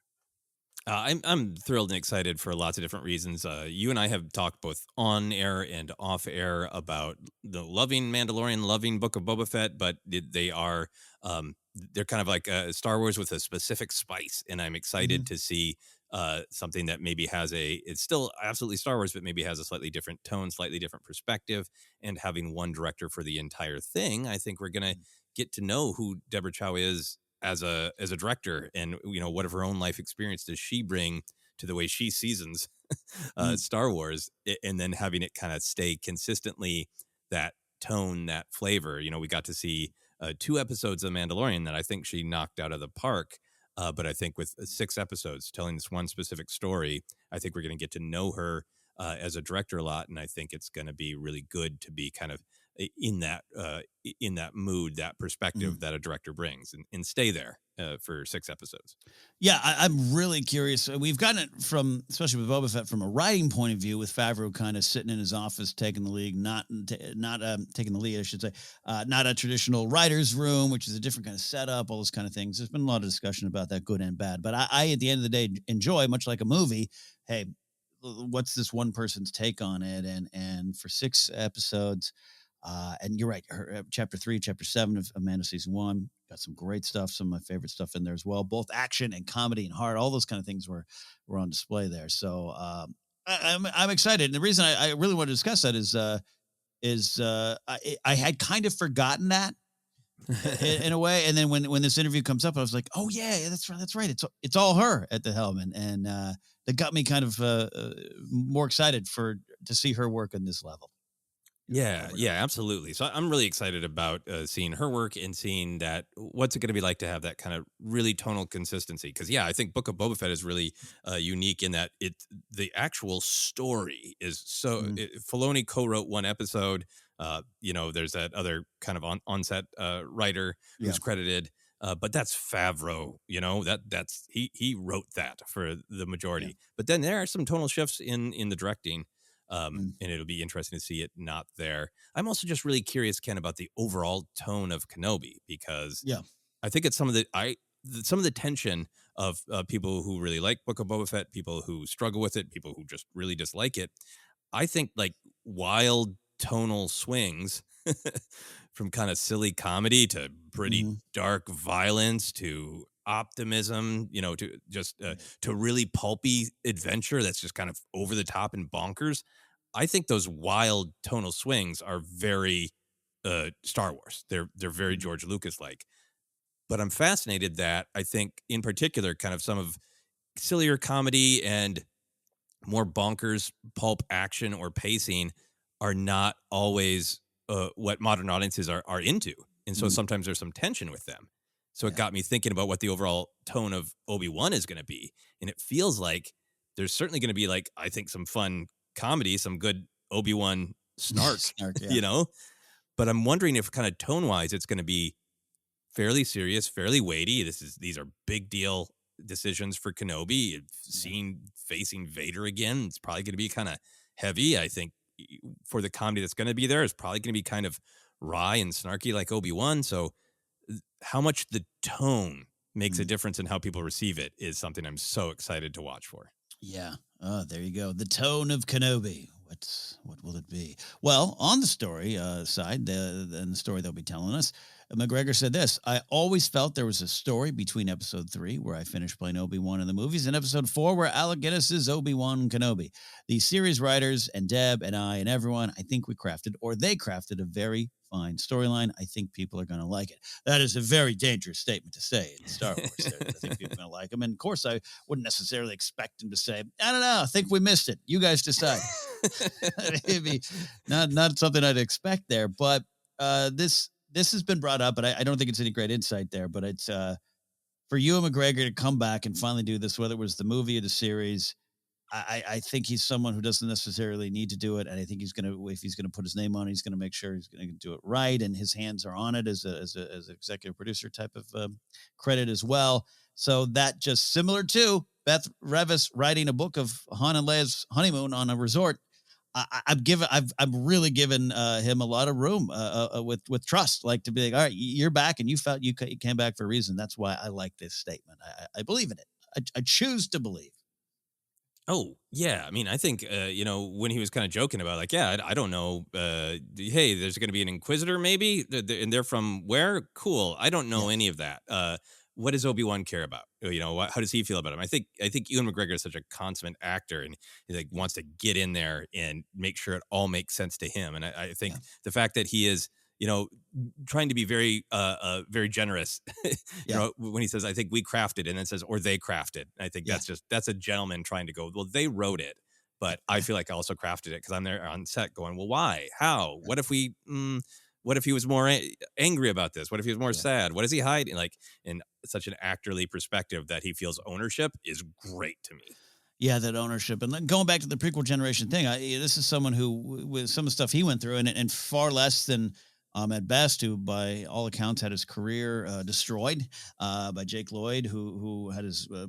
I'm thrilled and excited for lots of different reasons. You and I have talked both on air and off air about the loving Mandalorian, loving Book of Boba Fett, but they're kind of like Star Wars with a specific spice, and I'm excited to see something that maybe it's still absolutely Star Wars, but maybe has a slightly different tone, slightly different perspective, and having one director for the entire thing. I think we're going to get to know who Deborah Chow is as a director, and what of her own life experience does she bring to the way she seasons Star Wars, and then having it kind of stay consistently that tone, that flavor. We got to see 2 episodes of The Mandalorian that I think she knocked out of the park. But I think with 6 episodes telling this one specific story, I think we're going to get to know her as a director a lot, and I think it's going to be really good to be kind of in that mood, that perspective that a director brings, and stay there for 6 episodes. Yeah, I'm really curious. We've gotten it from, especially with Boba Fett, from a writing point of view, with Favreau kind of sitting in his office taking the lead, not taking the lead, I should say, not a traditional writer's room, which is a different kind of setup, all those kind of things. There's been a lot of discussion about that, good and bad. But I at the end of the day, enjoy, much like a movie, hey, what's this one person's take on it? And for 6 episodes, and you're right, chapter 3, chapter 7 of Amanda season 1 got some great stuff, some of my favorite stuff in there as well, both action and comedy and heart, all those kind of things were on display there. So I'm excited, and the reason I really want to discuss that is I had kind of forgotten that in a way, and then when this interview comes up, I was like, oh yeah, that's right, it's all her at the helm, and that got me kind of more excited to see her work on this level. Yeah, absolutely. So I'm really excited about seeing her work and seeing that. What's it going to be like to have that kind of really tonal consistency? Because I think Book of Boba Fett is really unique in that the actual story is so. Filoni co-wrote 1 episode. There's that other kind of on-set writer who's credited, but that's Favreau. That's he wrote that for the majority. Yeah. But then there are some tonal shifts in the directing. And it'll be interesting to see it not there. I'm also just really curious, Ken, about the overall tone of Kenobi, because I think it's some of the tension of people who really like Book of Boba Fett, people who struggle with it, people who just really dislike it. I think like wild tonal swings from kind of silly comedy to pretty dark violence to optimism, to just to really pulpy adventure that's just kind of over the top and bonkers. I think those wild tonal swings are very Star Wars. They're very George Lucas like. But I'm fascinated that I think in particular kind of some of sillier comedy and more bonkers pulp action or pacing are not always what modern audiences are into. And so sometimes there's some tension with them. So it got me thinking about what the overall tone of Obi-Wan is going to be. And it feels like there's certainly going to be, like, I think, some fun comedy, some good Obi-Wan snark, But I'm wondering if kind of tone-wise it's going to be fairly serious, fairly weighty. These are big deal decisions for Kenobi. Facing Vader again, it's probably going to be kind of heavy. I think for the comedy that's going to be there, it's probably going to be kind of wry and snarky like Obi-Wan. So how much the tone makes a difference in how people receive it is something I'm so excited to watch for. Yeah. Oh, there you go. The tone of Kenobi. What will it be? Well, on the story side, and the story they'll be telling us, McGregor said this: I always felt there was a story between episode 3, where I finished playing Obi-Wan in the movies, and episode 4, where Alec Guinness is Obi-Wan Kenobi. The series writers and Deb and I and everyone, I think they crafted a very fine storyline. I think people are going to like it. That is a very dangerous statement to say in Star Wars. I think people are going to like them. And of course, I wouldn't necessarily expect him to say, I don't know, I think we missed it. You guys decide. Maybe not something I'd expect there, but this has been brought up, but I don't think it's any great insight there. But it's for Ewan McGregor to come back and finally do this, whether it was the movie or the series. I think he's someone who doesn't necessarily need to do it, and I think if he's gonna put his name on it, he's gonna make sure he's gonna do it right, and his hands are on it as an executive producer type of credit as well. So that just similar to Beth Revis writing a book of Han and Leia's honeymoon on a resort. I'm really given him a lot of room with trust, like to be like, all right, you're back, and you felt you came back for a reason. That's why I like this statement. I believe in it. I choose to believe. Oh, yeah. I mean, I think, when he was kind of joking about, like, I don't know, hey, there's going to be an Inquisitor maybe, and they're from where? Cool. I don't know any of that. What does Obi-Wan care about? How does he feel about him? I think Ewan McGregor is such a consummate actor, and he wants to get in there and make sure it all makes sense to him. And I think the fact that he is, trying to be very very generous. Yeah. When he says, I think we crafted, and then says, or they crafted. I think Yeah. that's a gentleman trying to go, well, they wrote it, but I feel like I also crafted it because I'm there on set going, well, why? How? What if what if he was more angry about this? What if he was more sad? What is he hiding? Like, in such an actorly perspective that he feels ownership is great to me. Yeah, that ownership. And then going back to the prequel generation thing, this is someone who, with some of the stuff he went through, and far less than at best, who by all accounts had his career destroyed by Jake Lloyd, who had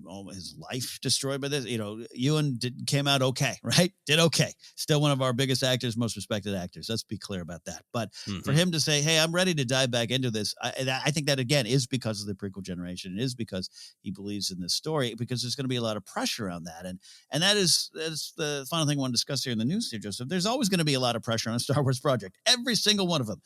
all his life destroyed by this. Ewan came out okay, right? Did okay. Still one of our biggest actors, most respected actors. Let's be clear about that. But for him to say, hey, I'm ready to dive back into this, I think that, again, is because of the prequel generation. It is because he believes in this story, because there's going to be a lot of pressure on that. And that is the final thing I want to discuss here in the news here, Joseph. There's always going to be a lot of pressure on a Star Wars project. Every single one of them.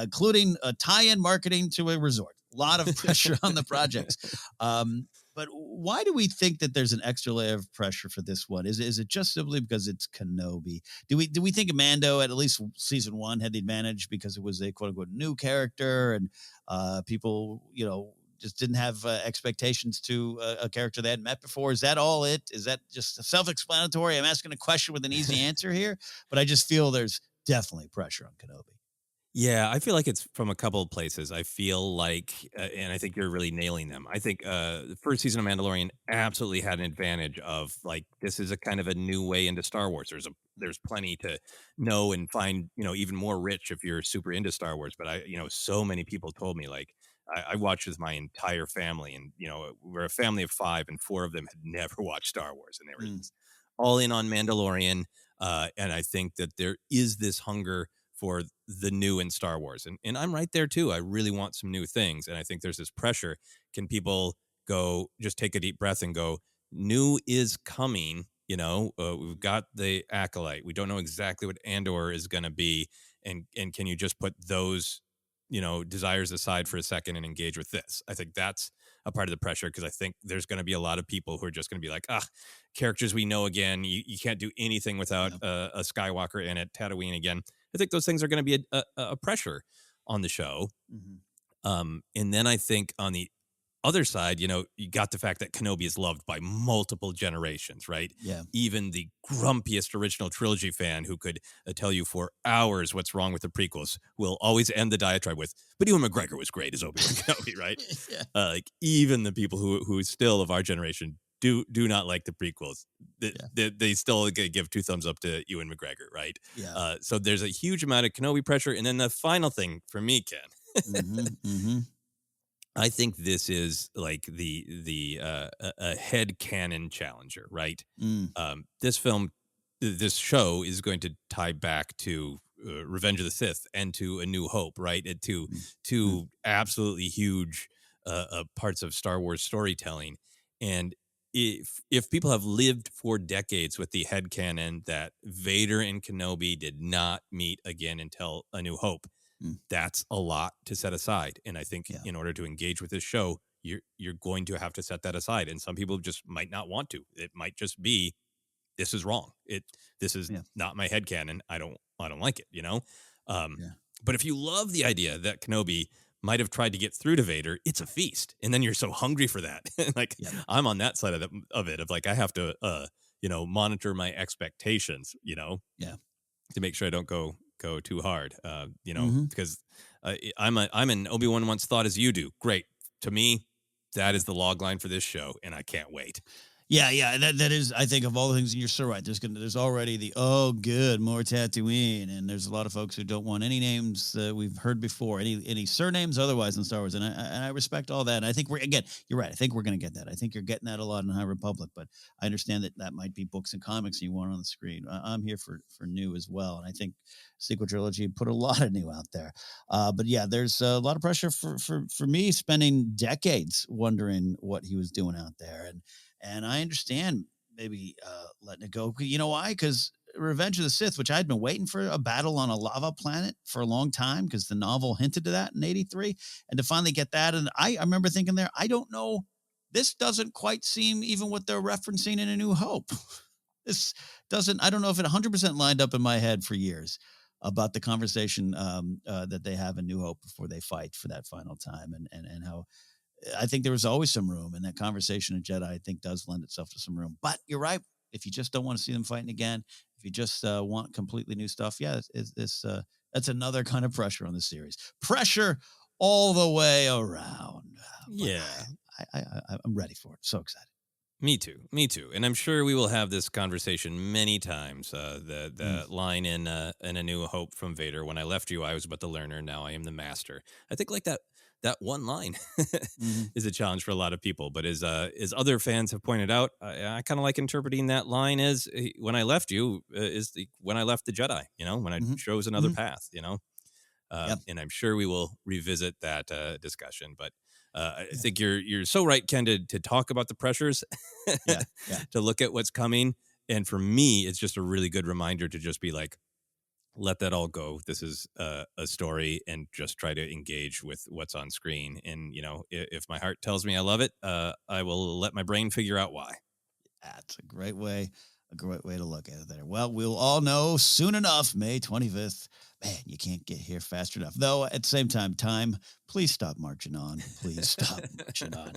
Including tie-in marketing to a resort. A lot of pressure on the projects. But why do we think that there's an extra layer of pressure for this one? Is it just simply because it's Kenobi? Do we think Mando, at least season 1, had the advantage because it was a quote-unquote new character, and people, just didn't have expectations to a character they hadn't met before? Is that all it? Is that just self-explanatory? I'm asking a question with an easy answer here, but I just feel there's definitely pressure on Kenobi. Yeah, I feel like it's from a couple of places. I feel like, and I think you're really nailing them. I think the first season of Mandalorian absolutely had an advantage of, like, this is a kind of a new way into Star Wars. There's plenty to know and find, even more rich if you're super into Star Wars. But so many people told me, like, I watched with my entire family, and we're a family of 5, and 4 of them had never watched Star Wars, and they were all in on Mandalorian. And I think that there is this hunger for the new in Star Wars. And I'm right there too. I really want some new things. And I think there's this pressure. Can people just take a deep breath and go, new is coming? We've got the Acolyte. We don't know exactly what Andor is going to be. And can you just put those, desires aside for a second and engage with this? I think that's a part of the pressure, because I think there's going to be a lot of people who are just going to be like, characters we know again. You can't do anything without a Skywalker in it, Tatooine again. I think those things are going to be a pressure on the show. And then I think on the other side, you got the fact that Kenobi is loved by multiple generations, right? Yeah. Even the grumpiest original trilogy fan who could tell you for hours what's wrong with the prequels will always end the diatribe with, but Ewan McGregor was great as Obi-Wan Kenobi, right? Yeah. Like, even the people who still of our generation do not like the prequels. They still give 2 thumbs up to Ewan McGregor, right? Yeah. So there's a huge amount of Kenobi pressure. And then the final thing for me, Ken, I think this is like a head canon challenger, right? This show is going to tie back to Revenge of the Sith and to A New Hope, right? And to two absolutely huge parts of Star Wars storytelling. And if people have lived for decades with the headcanon that Vader and Kenobi did not meet again until A New Hope, that's a lot to set aside. And I think in order to engage with this show, you're going to have to set that aside. And some people just might not want to. It might just be, this is wrong. This is not my headcanon. I don't like it, But if you love the idea that Kenobi might have tried to get through to Vader, it's a feast. And then you're so hungry for that. I'm on that side of it, of like, I have to, monitor my expectations, to make sure I don't go too hard, because I'm an Obi-Wan once thought as you do. Great. To me, that is the log line for this show, and I can't wait. Yeah. That is, I think, of all the things, and you're so right. There's already the good, more Tatooine, and there's a lot of folks who don't want any names that we've heard before, any surnames otherwise in Star Wars, and I respect all that. And I think you're right. I think we're going to get that. I think you're getting that a lot in High Republic, but I understand that might be books and comics and you want on the screen. I'm here for new as well, and I think sequel trilogy put a lot of new out there. But yeah, there's a lot of pressure for me, spending decades wondering what he was doing out there, and I understand maybe letting it go. You know why? Because Revenge of the Sith, which I'd been waiting for a battle on a lava planet for a long time, because the novel hinted to that in 83, and to finally get that. And I remember thinking there, I don't know, this doesn't quite seem even what they're referencing in A New Hope. This doesn't, I don't know if it 100% lined up in my head for years. about the conversation that they have in New Hope before they fight for that final time, and how I think there was always some room, and that conversation in Jedi, I think, does lend itself to some room. But you're right. If you just don't want to see them fighting again, if you just want completely new stuff, yeah, that's another kind of pressure on the series. Pressure all the way around. Yeah. I'm ready for it. So excited. Me too. And I'm sure we will have this conversation many times. The line in A New Hope from Vader, when I left you, I was but the learner, now I am the master. I think like that one line is a challenge for a lot of people. But as other fans have pointed out, I kind of like interpreting that line as when I left you when I left the Jedi, when I chose another path, and I'm sure we will revisit that discussion. But I think you're so right, Ken, to talk about the pressures, to look at what's coming. And for me, it's just a really good reminder to just be like, let that all go. This is a story, and just try to engage with what's on screen. And, if my heart tells me I love it, I will let my brain figure out why. That's a great way to look at it there. Well, we'll all know soon enough, May 25th. Man, you can't get here fast enough. Though, at the same time, please stop marching on. Please stop marching on.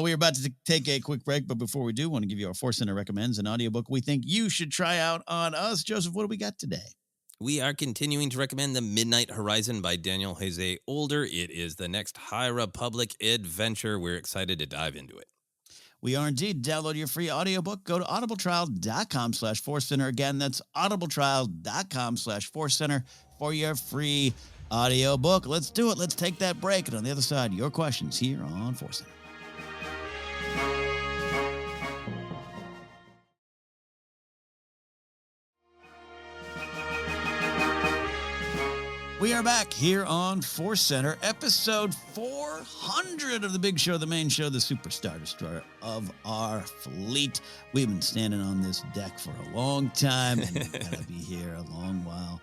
We are about to take a quick break, but before we do, I want to give you our ForceCenter Recommends, an audiobook we think you should try out on us. Joseph, what do we got today? We are continuing to recommend The Midnight Horizon by Daniel Jose Older. It is the next High Republic adventure. We're excited to dive into it. We are indeed. Download your free audiobook. Go to audibletrial.com/ForceCenter. Again, that's audibletrial.com/ForceCenter for your free audiobook. Let's do it. Let's take that break. And on the other side, your questions here on ForceCenter. We are back here on ForceCenter, episode 400 of the big show, the main show, the Superstar Destroyer of our fleet. We've been standing on this deck for a long time, and we're going to be here a long while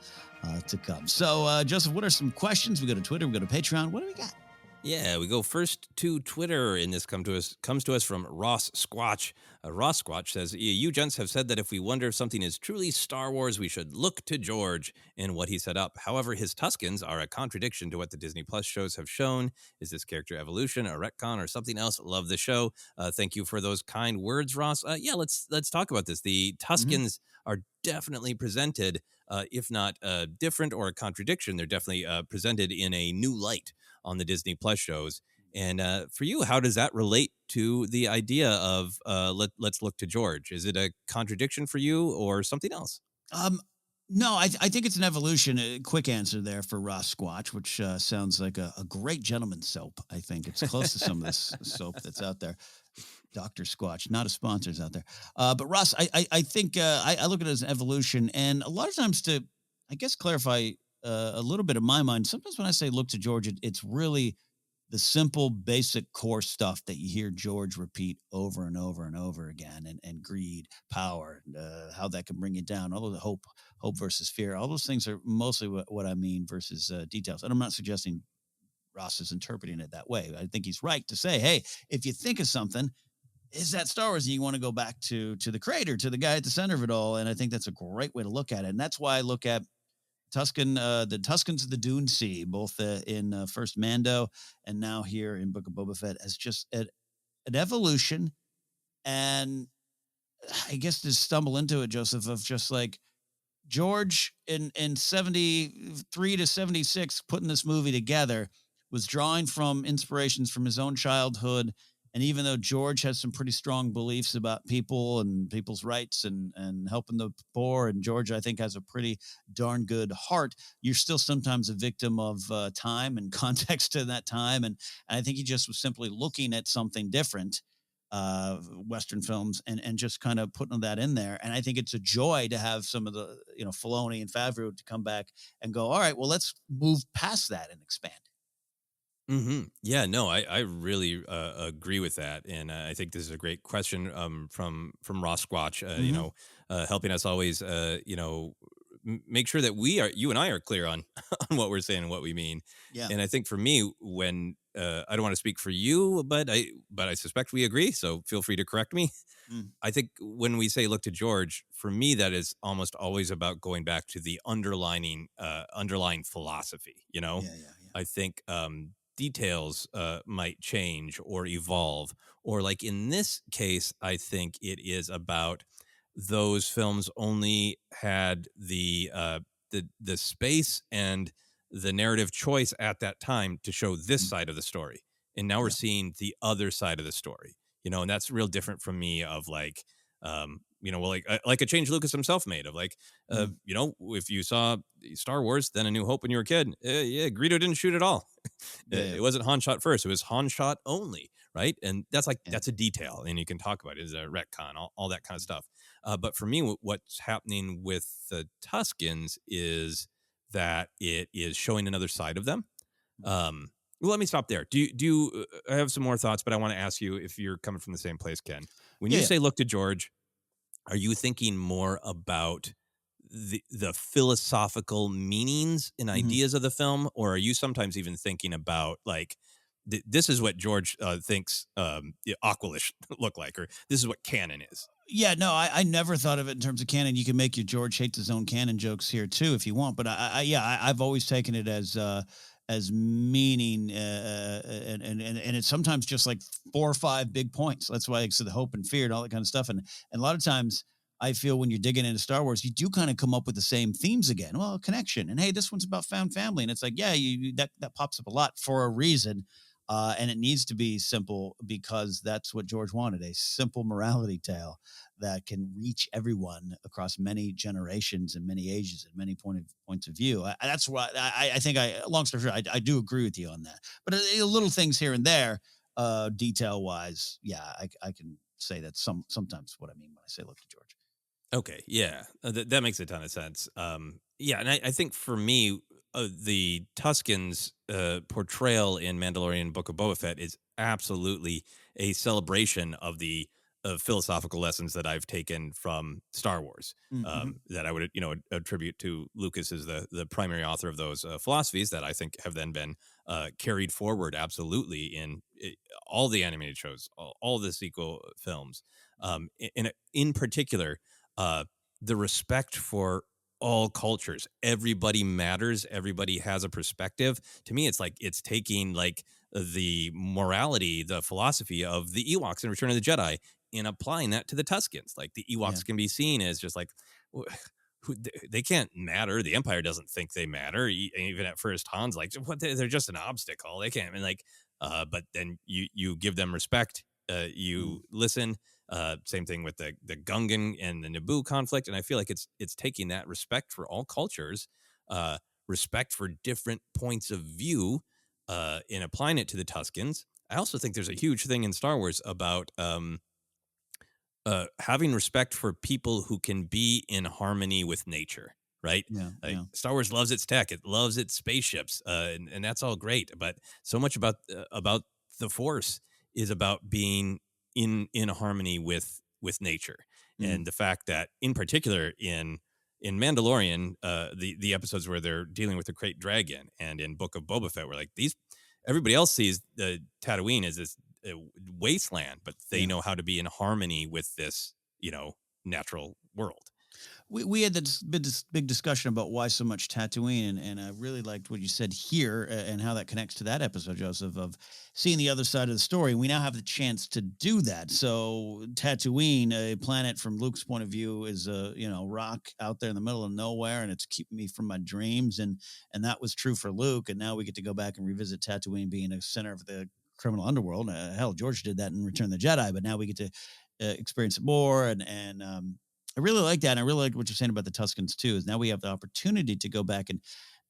to come. So, Joseph, what are some questions? We go to Twitter, we go to Patreon. What do we got? Yeah, we go first to Twitter, and this comes to us from Ross Squatch. Ross Squatch says, you gents have said that if we wonder if something is truly Star Wars, we should look to George and what he set up. However, his Tuskens are a contradiction to what the Disney Plus shows have shown. Is this character evolution, a retcon, or something else? Love the show. Thank you for those kind words, Ross. Let's talk about this. The Tuskens are definitely presented, if not different or a contradiction, they're definitely presented in a new light on the Disney Plus shows. And for you, how does that relate to the idea of let's look to George? Is it a contradiction for you or something else? No, I think it's an evolution. A quick answer there for Ross Squatch, which sounds like a great gentleman's soap. I think it's close to some of this soap that's out there. Dr. Squatch, not a sponsor, is out there. But Ross, I think I look at it as an evolution. And a lot of times to, I guess, clarify a little bit in my mind, sometimes when I say look to George, it's really the simple, basic core stuff that you hear George repeat over and over and over again, and greed, power, how that can bring you down, all of the hope versus fear, all those things are mostly what I mean versus details. And I'm not suggesting Ross is interpreting it that way. I think he's right to say, hey, if you think of something, is that Star Wars, and you want to go back to the creator, to the guy at the center of it all. And I think that's a great way to look at it. And that's why I look at the Tuskens of the Dune Sea, both in first Mando and now here in Book of Boba Fett, as just an evolution. And I guess to stumble into it, Joseph, of just like George in 73 to 76, putting this movie together, was drawing from inspirations from his own childhood. And even though George has some pretty strong beliefs about people and people's rights and helping the poor, and George, I think, has a pretty darn good heart, you're still sometimes a victim of time and context to that time. And I think he just was simply looking at something different, Western films, and just kind of putting that in there. And I think it's a joy to have some of the, Filoni and Favreau to come back and go, all right, well, let's move past that and expand. Mm-hmm. Yeah, no, I really agree with that, and I think this is a great question from Ross Squatch. Helping us always, make sure that you and I are clear on on what we're saying and what we mean. Yeah. And I think for me, when I don't want to speak for you, but I suspect we agree. So feel free to correct me. Mm. I think when we say look to George, for me, that is almost always about going back to the underlying philosophy. Yeah. I think details might change or evolve, or like in this case, I think it is about those films only had the space and the narrative choice at that time to show this Mm. side of the story, and now we're Yeah. seeing the other side of the story. And that's real different from me of like, well, like a change Lucas himself made of like, Mm. if you saw Star Wars, then A New Hope when you were a kid, yeah, Greedo didn't shoot at all. Yeah. It wasn't Han shot first; it was Han shot only, right? And that's Yeah. that's a detail, and you can talk about it as a retcon, all that kind of stuff. But for me, what's happening with the Tuskens is that it is showing another side of them. Well, let me stop there. Do you I have some more thoughts, but I want to ask you if you're coming from the same place, Ken. When you Yeah. say look to George, are you thinking more about the philosophical meanings and Mhm. ideas of the film, or are you sometimes even thinking about like this is what George thinks Aquila should look like, or this is what canon is? Yeah, no, I never thought of it in terms of canon. You can make your George hates his own canon jokes here too if you want, but I've always taken it as meaning, and it's sometimes just like 4 or 5 big points. That's why I said the hope and fear and all that kind of stuff. And a lot of times I feel when you're digging into Star Wars, you do kind of come up with the same themes again. Well, connection, and hey, this one's about found family, and it's like, yeah, that pops up a lot for a reason. And it needs to be simple because that's what George wanted, a simple morality tale that can reach everyone across many generations and many ages and many points of view. That's what I think. Long story short, I do agree with you on that. But little things here and there, detail wise, yeah, I can say that sometimes what I mean when I say look to George. Okay, yeah, that makes a ton of sense. Yeah, and I think for me, the Tuskens' portrayal in Mandalorian Book of Boba Fett is absolutely a celebration of the philosophical lessons that I've taken from Star Wars. Mm-hmm. That I would, attribute to Lucas as the primary author of those philosophies that I think have then been carried forward absolutely in all the animated shows, all the sequel films. In particular, the respect for all cultures. Everybody matters. Everybody has a perspective. To me, it's like it's taking like the morality, the philosophy of the Ewoks in Return of the Jedi, and applying that to the Tuskens. Like the Ewoks Yeah. can be seen as just like they can't matter. The Empire doesn't think they matter. Even at first, Han's like, "What? They're just an obstacle. They can't." And like, but then you give them respect. You listen. Same thing with the Gungan and the Naboo conflict, and I feel like it's taking that respect for all cultures, respect for different points of view, and applying it to the Tuskens. I also think there's a huge thing in Star Wars about having respect for people who can be in harmony with nature. Right? Yeah. Like, Yeah. Star Wars loves its tech, it loves its spaceships, and that's all great. But so much about the Force is about being in harmony with nature, and the fact that in particular in Mandalorian, the episodes where they're dealing with the Krayt Dragon, and in Book of Boba Fett, where like everybody else sees the Tatooine as this wasteland, but they Yeah. know how to be in harmony with this natural world. We had this big discussion about why so much Tatooine, and I really liked what you said here and how that connects to that episode, Joseph, of seeing the other side of the story. And we now have the chance to do that. So Tatooine, a planet from Luke's point of view, is a rock out there in the middle of nowhere, and it's keeping me from my dreams. And that was true for Luke. And now we get to go back and revisit Tatooine being a center of the criminal underworld. Hell, George did that in Return of the Jedi, but now we get to experience it more. And I really like that. And I really like what you're saying about the Tuskens too, is now we have the opportunity to go back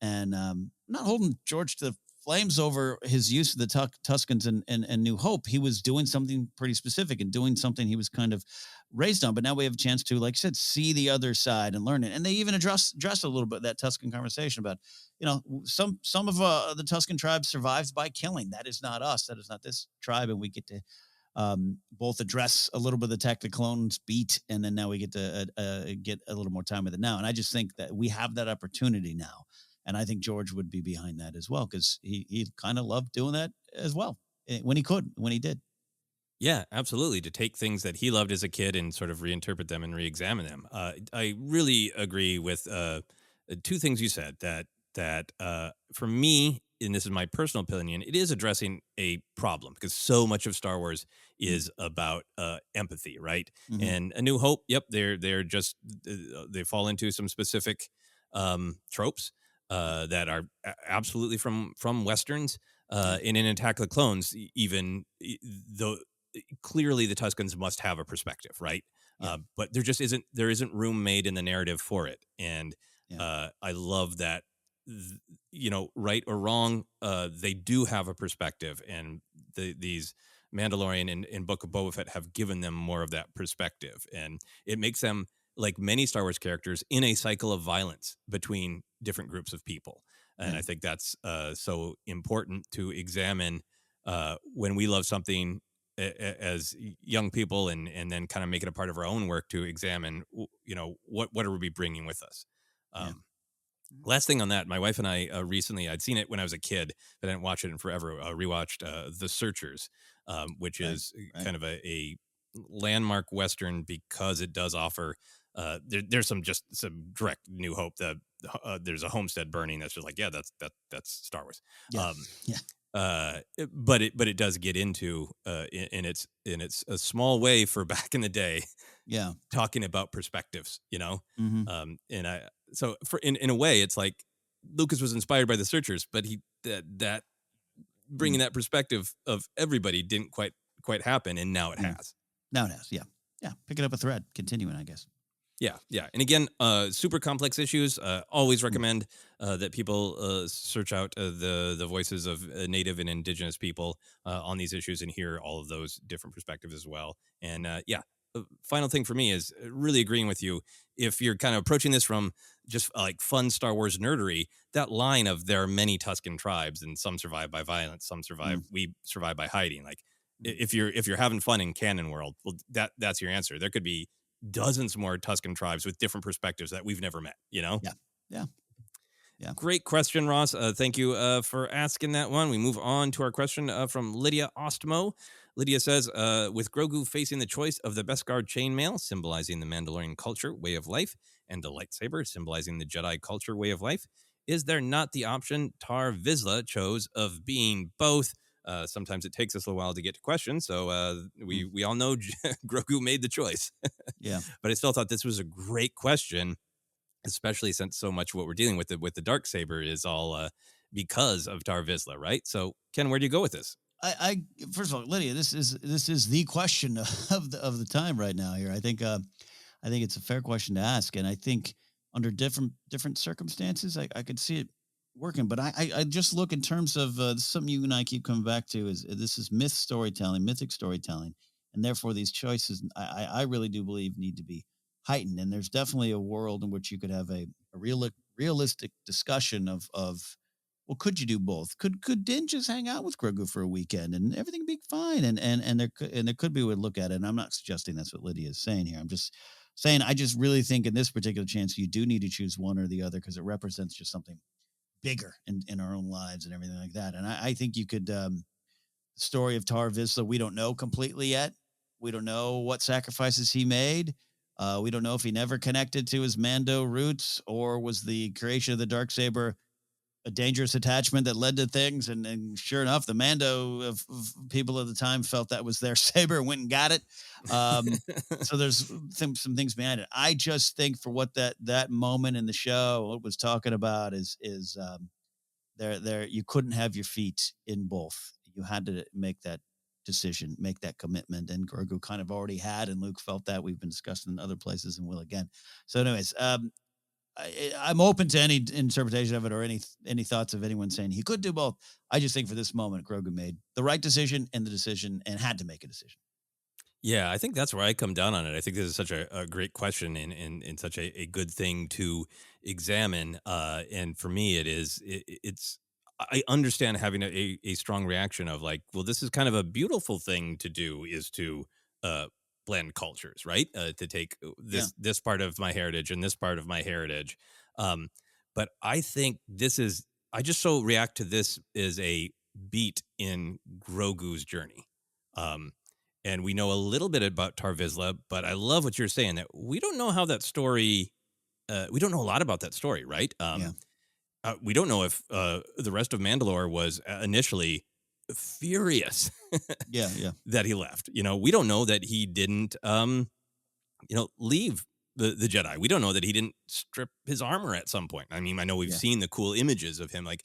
and not holding George to the flames over his use of the Tuskens and New Hope. He was doing something pretty specific and doing something he was kind of raised on. But now we have a chance to, like I said, see the other side and learn it. And they even address a little bit that Tusken conversation about, some of the Tusken tribes survived by killing. That is not us. That is not this tribe. And we get to both address a little bit of the Attack of the Clones beat, and then now we get to get a little more time with it now. And I just think that we have that opportunity now, And I think George would be behind that as well, because he kind of loved doing that as well when he did. Yeah, absolutely. To take things that he loved as a kid and sort of reinterpret them and re-examine them. I really agree with two things you said. That for me, and this is my personal opinion, it is addressing a problem, because so much of Star Wars is about empathy, right? Mm-hmm. And A New Hope, yep, they're just they fall into some specific tropes that are absolutely from westerns. And in Attack of the Clones, even though clearly the Tuscans must have a perspective, right? Yeah. But there isn't room made in the narrative for it. And I love that, right or wrong, they do have a perspective, and these Mandalorian and Book of Boba Fett have given them more of that perspective, and it makes them, like many Star Wars characters, in a cycle of violence between different groups of people. And I think that's so important to examine when we love something as young people, and then kind of make it a part of our own work to examine, what are we bringing with us. Last thing on that, my wife and I recently, I'd seen it when I was a kid, but I didn't watch it in forever. Rewatched The Searchers, which is kind of a landmark Western, because it does offer there's some direct New Hope. There's a homestead burning that's just like, yeah, that's Star Wars. But it does get into in its a small way, for back in the day, talking about perspectives, and so for in a way, it's like Lucas was inspired by The Searchers, but that bringing that perspective of everybody didn't quite happen, and now it has. Now it has, picking up a thread, continuing, I guess. Yeah. And again, super complex issues. Always recommend that people search out the voices of Native and Indigenous people on these issues, and hear all of those different perspectives as well. And final thing for me is really agreeing with you. If you're kind of approaching this from just like fun Star Wars nerdery, that line of there are many Tusken tribes, and some survive by violence, some survive, we survive by hiding. Like, if you're having fun in canon world, well, that's your answer. There could be dozens more Tusken tribes with different perspectives that we've never met, Yeah. Great question, Ross. Thank you for asking that one. We move on to our question from Lydia Ostmo. Lydia says, with Grogu facing the choice of the Beskar chainmail, symbolizing the Mandalorian culture, way of life, and the lightsaber, symbolizing the Jedi culture, way of life, is there not the option Tar Vizsla chose of being both? Sometimes it takes us a while to get to questions, so we all know Grogu made the choice. But I still thought this was a great question, especially since so much of what we're dealing with the Darksaber is all because of Tar Vizsla, right? So, Ken, where do you go with this? I first of all, Lydia, this is the question of the time right now here. I think it's a fair question to ask, and I think under different circumstances, I could see it working. But I just look in terms of something you and I keep coming back to is this is mythic storytelling, and therefore these choices I really do believe need to be heightened. And there's definitely a world in which you could have a realistic discussion of well, could you do both? Could Din just hang out with Grogu for a weekend and everything be fine? And there could be a way to look at it. And I'm not suggesting that's what Lydia is saying here. I'm just saying I just really think in this particular chance you do need to choose one or the other, because it represents just something bigger in our own lives and everything like that. And I think you could the story of Tar Vizsla, we don't know completely yet. We don't know what sacrifices he made. We don't know if he never connected to his Mando roots, or was the creation of the Darksaber a dangerous attachment that led to things. And sure enough, the Mando of people at the time felt that was their saber and went and got it. So there's some things behind it. I just think for what that moment in the show was talking about is there you couldn't have your feet in both. You had to make that decision, make that commitment, and Grogu kind of already had, and Luke felt that. We've been discussing in other places and will again. So anyways, I'm open to any interpretation of it, or any thoughts of anyone saying he could do both. I just think for this moment, Grogu made the right decision and had to make a decision. Yeah, I think that's where I come down on it. I think this is such a great question, and such a good thing to examine. And for me, it's I understand having a strong reaction of like, well, this is kind of a beautiful thing to do, is to blend cultures, right? To take this part of my heritage and this part of my heritage. But I think I just so react to this as a beat in Grogu's journey. And we know a little bit about Tar Vizsla, but I love what you're saying, that we don't know how that story, we don't know a lot about that story, right? We don't know if the rest of Mandalore was initially furious Yeah. that he left. We don't know that he didn't, leave the Jedi. We don't know that he didn't strip his armor at some point. I mean, I know we've seen the cool images of him. Like,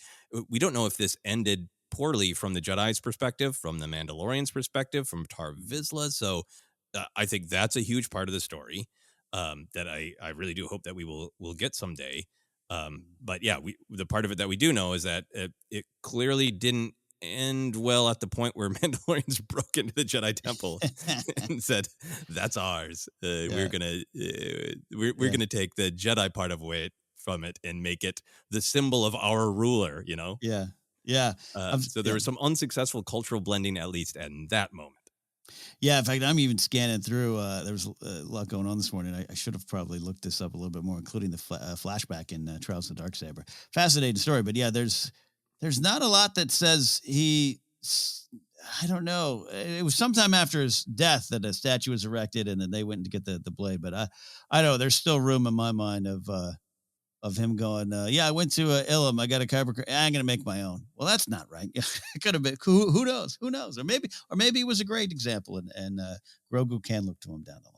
we don't know if this ended poorly from the Jedi's perspective, from the Mandalorian's perspective, from Tar Vizsla. So I think that's a huge part of the story that I really do hope that we'll get someday. But yeah, the part of it that we do know is that it clearly didn't end well at the point where Mandalorians broke into the Jedi Temple and said, "That's ours. We're gonna take the Jedi part of it from it and make it the symbol of our ruler." Yeah. So there was some unsuccessful cultural blending, at least at that moment. Yeah, in fact, I'm even scanning through. There was a lot going on this morning. I should have probably looked this up a little bit more, including the flashback in Trials of the Darksaber. Fascinating story, but yeah, there's not a lot that says I don't know. It was sometime after his death that a statue was erected, and then they went to get the blade. But I know there's still room in my mind of him going, I went to Ilum. I got a chiropractor. I'm going to make my own. Well, that's not right. It could have been. Who knows? Who knows? Or maybe it was a great example, and Grogu can look to him down the line.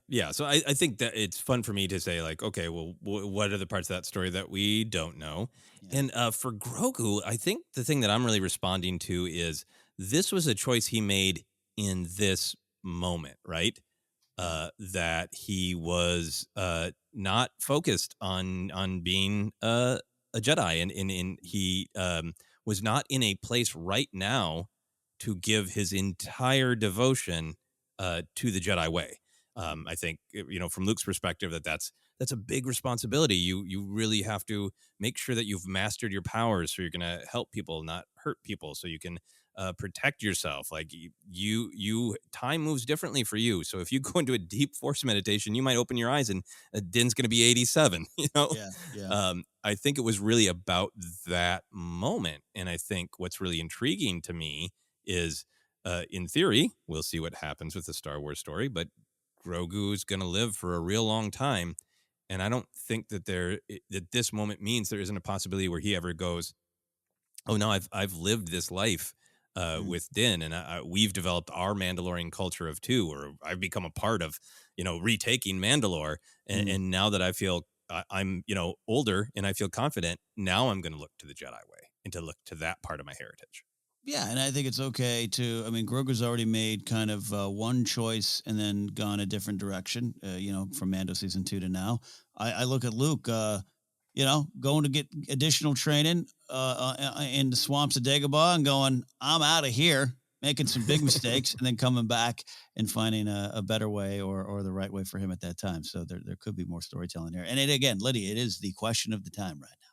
Yeah. So I think that it's fun for me to say, like, okay, well, what are the parts of that story that we don't know? Yeah. And for Grogu, I think the thing that I'm really responding to is this was a choice he made in this moment, right? That he was not focused on being a Jedi, and he was not in a place right now to give his entire devotion to the Jedi way. I think, from Luke's perspective, that's a big responsibility. You really have to make sure that you've mastered your powers, so you're going to help people, not hurt people, so you can protect yourself. Like you time moves differently for you. So if you go into a deep Force meditation, you might open your eyes and Din's going to be 87. Yeah. I think it was really about that moment, and I think what's really intriguing to me is, in theory, we'll see what happens with the Star Wars story, but Grogu is going to live for a real long time, and I don't think that that this moment means there isn't a possibility where he ever goes, "Oh no, I've lived this life with Din, and we've developed our Mandalorian culture of two, or I've become a part of, retaking Mandalore, and now that I feel I'm older and I feel confident, now I'm going to look to the Jedi way and to look to that part of my heritage." Yeah, and I think it's okay to. I mean, Grogu's already made kind of one choice and then gone a different direction. From Mando season 2 to now. I look at Luke. Going to get additional training in the swamps of Dagobah and going, I'm out of here, making some big mistakes, and then coming back and finding a better way or the right way for him at that time. So there could be more storytelling here. And Lydia, it is the question of the time right now.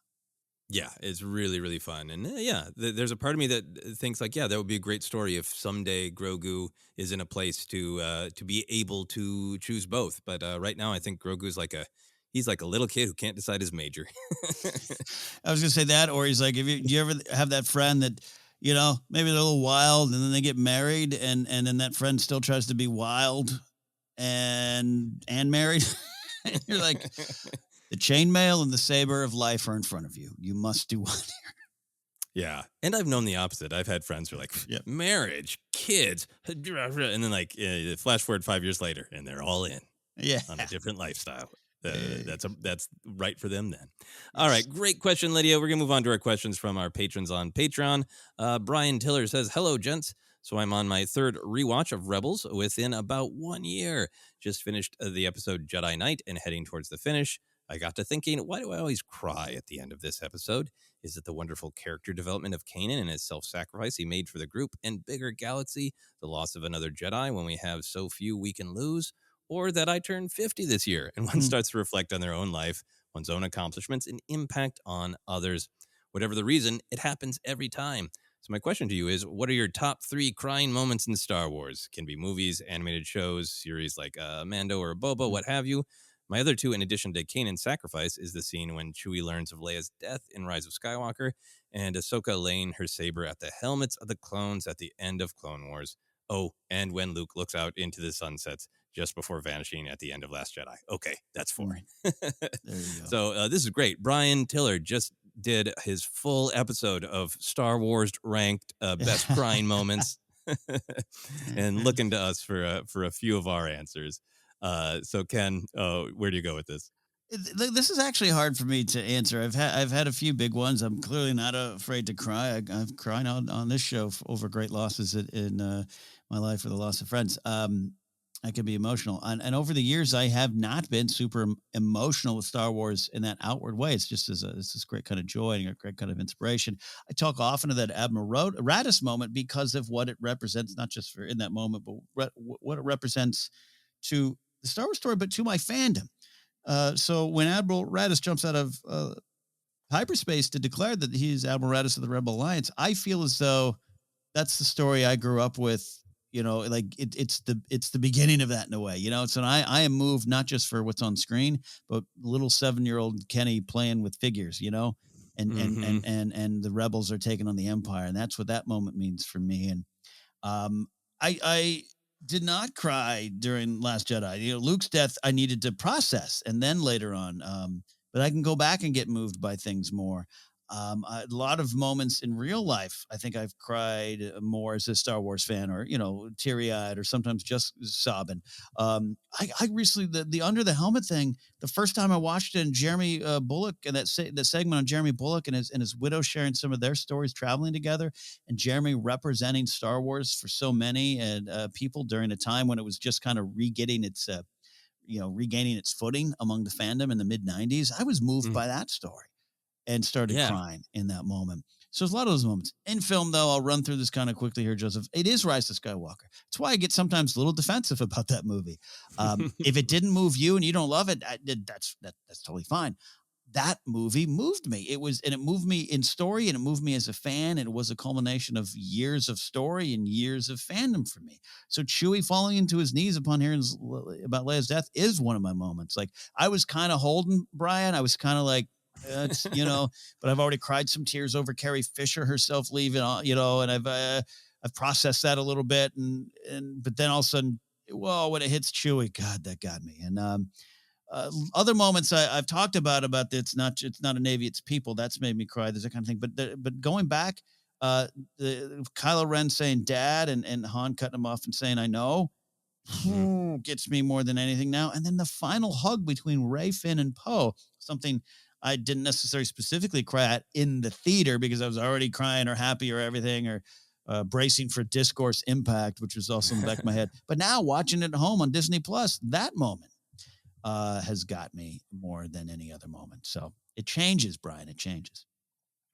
Yeah, it's really, really fun. And there's a part of me that thinks like, that would be a great story if someday Grogu is in a place to be able to choose both. But right now, I think Grogu's he's like a little kid who can't decide his major. I was going to say that, or he's like, do you ever have that friend that, maybe they're a little wild and then they get married and then that friend still tries to be wild and married? And you're like, the chainmail and the saber of life are in front of you. You must do one here. Yeah. And I've known the opposite. I've had friends who are like, marriage, kids, and then flash forward 5 years later and they're all in on a different lifestyle. That's right for them then. All right. Great question, Lydia. We're going to move on to our questions from our patrons on Patreon. Brian Tiller says, hello, gents. So I'm on my third rewatch of Rebels within about 1 year. Just finished the episode Jedi Knight and heading towards the finish. I got to thinking, why do I always cry at the end of this episode? Is it the wonderful character development of Kanan and his self-sacrifice he made for the group and bigger galaxy, the loss of another Jedi when we have so few we can lose, or that I turned 50 this year and one starts to reflect on their own life, one's own accomplishments, and impact on others? Whatever the reason, it happens every time. So my question to you is, what are your top 3 crying moments in Star Wars? Can be movies, animated shows, series like Mando or Boba, what have you. My other two, in addition to Kanan's sacrifice, is the scene when Chewie learns of Leia's death in Rise of Skywalker and Ahsoka laying her saber at the helmets of the clones at the end of Clone Wars. Oh, and when Luke looks out into the sunsets just before vanishing at the end of Last Jedi. Okay, that's 4. There you go. So this is great. Brian Tiller just did his full episode of Star Wars ranked best crying moments, and looking to us for a few of our answers. So Ken, where do you go with this? This is actually hard for me to answer. I've had a few big ones. I'm clearly not afraid to cry. I've cried on this show over great losses in my life or the loss of friends. I can be emotional, and over the years, I have not been super emotional with Star Wars in that outward way. It's just it's this great kind of joy and a great kind of inspiration. I talk often of that Admiral Raddus moment because of what it represents, not just for in that moment, but what it represents to the Star Wars story, but to my fandom. So when Admiral Raddus jumps out of hyperspace to declare that he's Admiral Raddus of the Rebel Alliance, I feel as though that's the story I grew up with. You know, like it's the beginning of that in a way. You know, so I am moved not just for what's on screen, but little 7-year-old Kenny playing with figures. You know, and the rebels are taking on the Empire, and that's what that moment means for me. And I did not cry during Last Jedi. You know, Luke's death I needed to process, and then later on, but I can go back and get moved by things more. A lot of moments in real life, I think I've cried more as a Star Wars fan, or teary-eyed, or sometimes just sobbing. I recently the Under the Helmet thing. The first time I watched it, and Jeremy Bullock, and that segment on Jeremy Bullock and his widow sharing some of their stories traveling together, and Jeremy representing Star Wars for so many and people during a time when it was just kind of regaining its footing among the fandom in the mid '90s. I was moved by that story and started crying in that moment. So there's a lot of those moments. In film, though, I'll run through this kind of quickly here, Joseph. It is Rise of Skywalker. That's why I get sometimes a little defensive about that movie. If it didn't move you and you don't love it, that's totally fine. That movie moved me. It moved me in story, and it moved me as a fan, and it was a culmination of years of story and years of fandom for me. So Chewie falling into his knees upon hearing about Leia's death is one of my moments. Like, I was kind of holding Brian. I was kind of like, but I've already cried some tears over Carrie Fisher herself leaving, and I've processed that a little bit, but then all of a sudden, whoa, when it hits Chewie, God, that got me. And other moments I've talked about it's not a Navy, it's people. That's made me cry. There's that kind of thing. But going back, the Kylo Ren saying "Dad" and Han cutting him off and saying "I know," gets me more than anything now. And then the final hug between Rey, Finn, and Poe, something I didn't necessarily specifically cry at in the theater because I was already crying or happy or everything, or bracing for discourse impact, which was also in the back of my head. But now watching it at home on Disney Plus, that moment has got me more than any other moment. So it changes, Brian. It changes.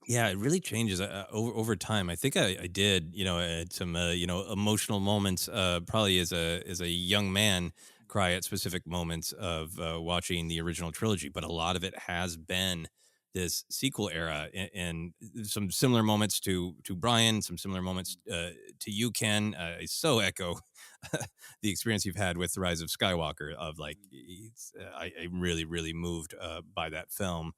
Yeah, it really changes over time. I think I did, at some emotional moments, probably as a young man, cry at specific moments of watching the original trilogy. But a lot of it has been this sequel era, and some similar moments to Brian, some similar moments to you, Ken. I so echo the experience you've had with The Rise of Skywalker. Of like, I'm really, really moved by that film.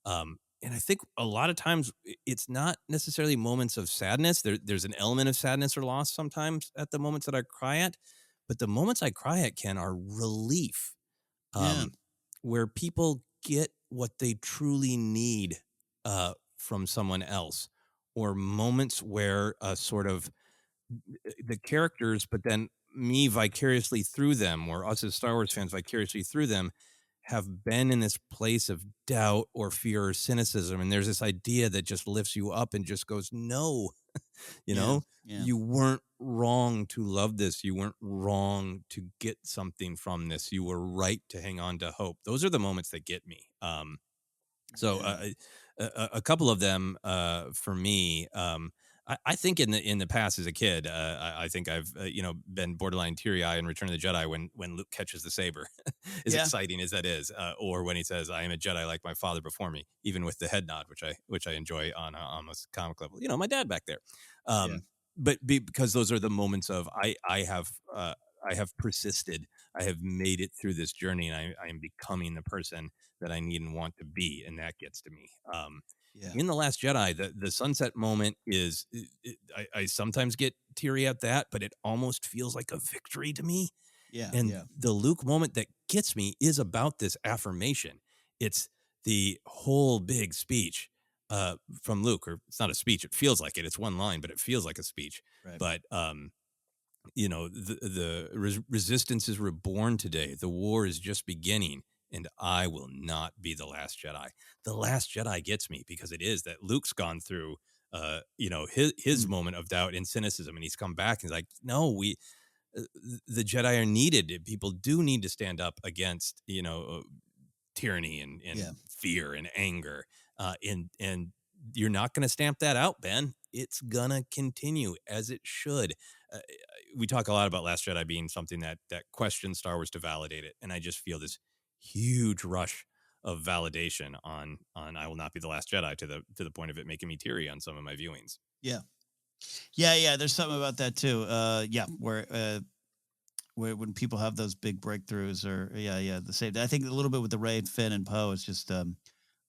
And I think a lot of times it's not necessarily moments of sadness. There's an element of sadness or loss sometimes at the moments that I cry at. But the moments I cry at, Ken, are relief, where people get what they truly need from someone else, or moments where sort of the characters, but then me vicariously through them, or us as Star Wars fans vicariously through them, have been in this place of doubt or fear or cynicism. And there's this idea that just lifts you up and just goes, no, you weren't wrong to love this. You weren't wrong to get something from this. You were right to hang on to hope. Those are the moments that get me. A couple of them for me, I think in the past as a kid, I think I've been borderline teary-eyed in Return of the Jedi when Luke catches the saber, as exciting as that is, or when he says, "I am a Jedi like my father before me," even with the head nod, which I enjoy on almost comic level. My dad back there, but because those are the moments of I have persisted. I have made it through this journey, and I am becoming the person that I need and want to be, and that gets to me. Yeah. In The Last Jedi, the sunset moment is, I sometimes get teary at that, but it almost feels like a victory to me. Yeah. And Yeah. the Luke moment that gets me is about this affirmation. It's the whole big speech from Luke, or it's not a speech. It feels like it. It's one line, but it feels like a speech. Right. But the resistance is reborn today. The war is just beginning, and I will not be the last Jedi. The Last Jedi gets me because it is that Luke's gone through, his moment of doubt and cynicism, and he's come back and he's like, no, the Jedi are needed. People do need to stand up against, tyranny and fear and anger. And you're not going to stamp that out, Ben. It's going to continue as it should. We talk a lot about Last Jedi being something that questions Star Wars to validate it. And I just feel this huge rush of validation on I will not be the last Jedi, to the point of it making me teary on some of my viewings. Yeah. Yeah. There's something about that too. Where when people have those big breakthroughs, or the same. I think a little bit with the Rey and Finn and Poe, it's just I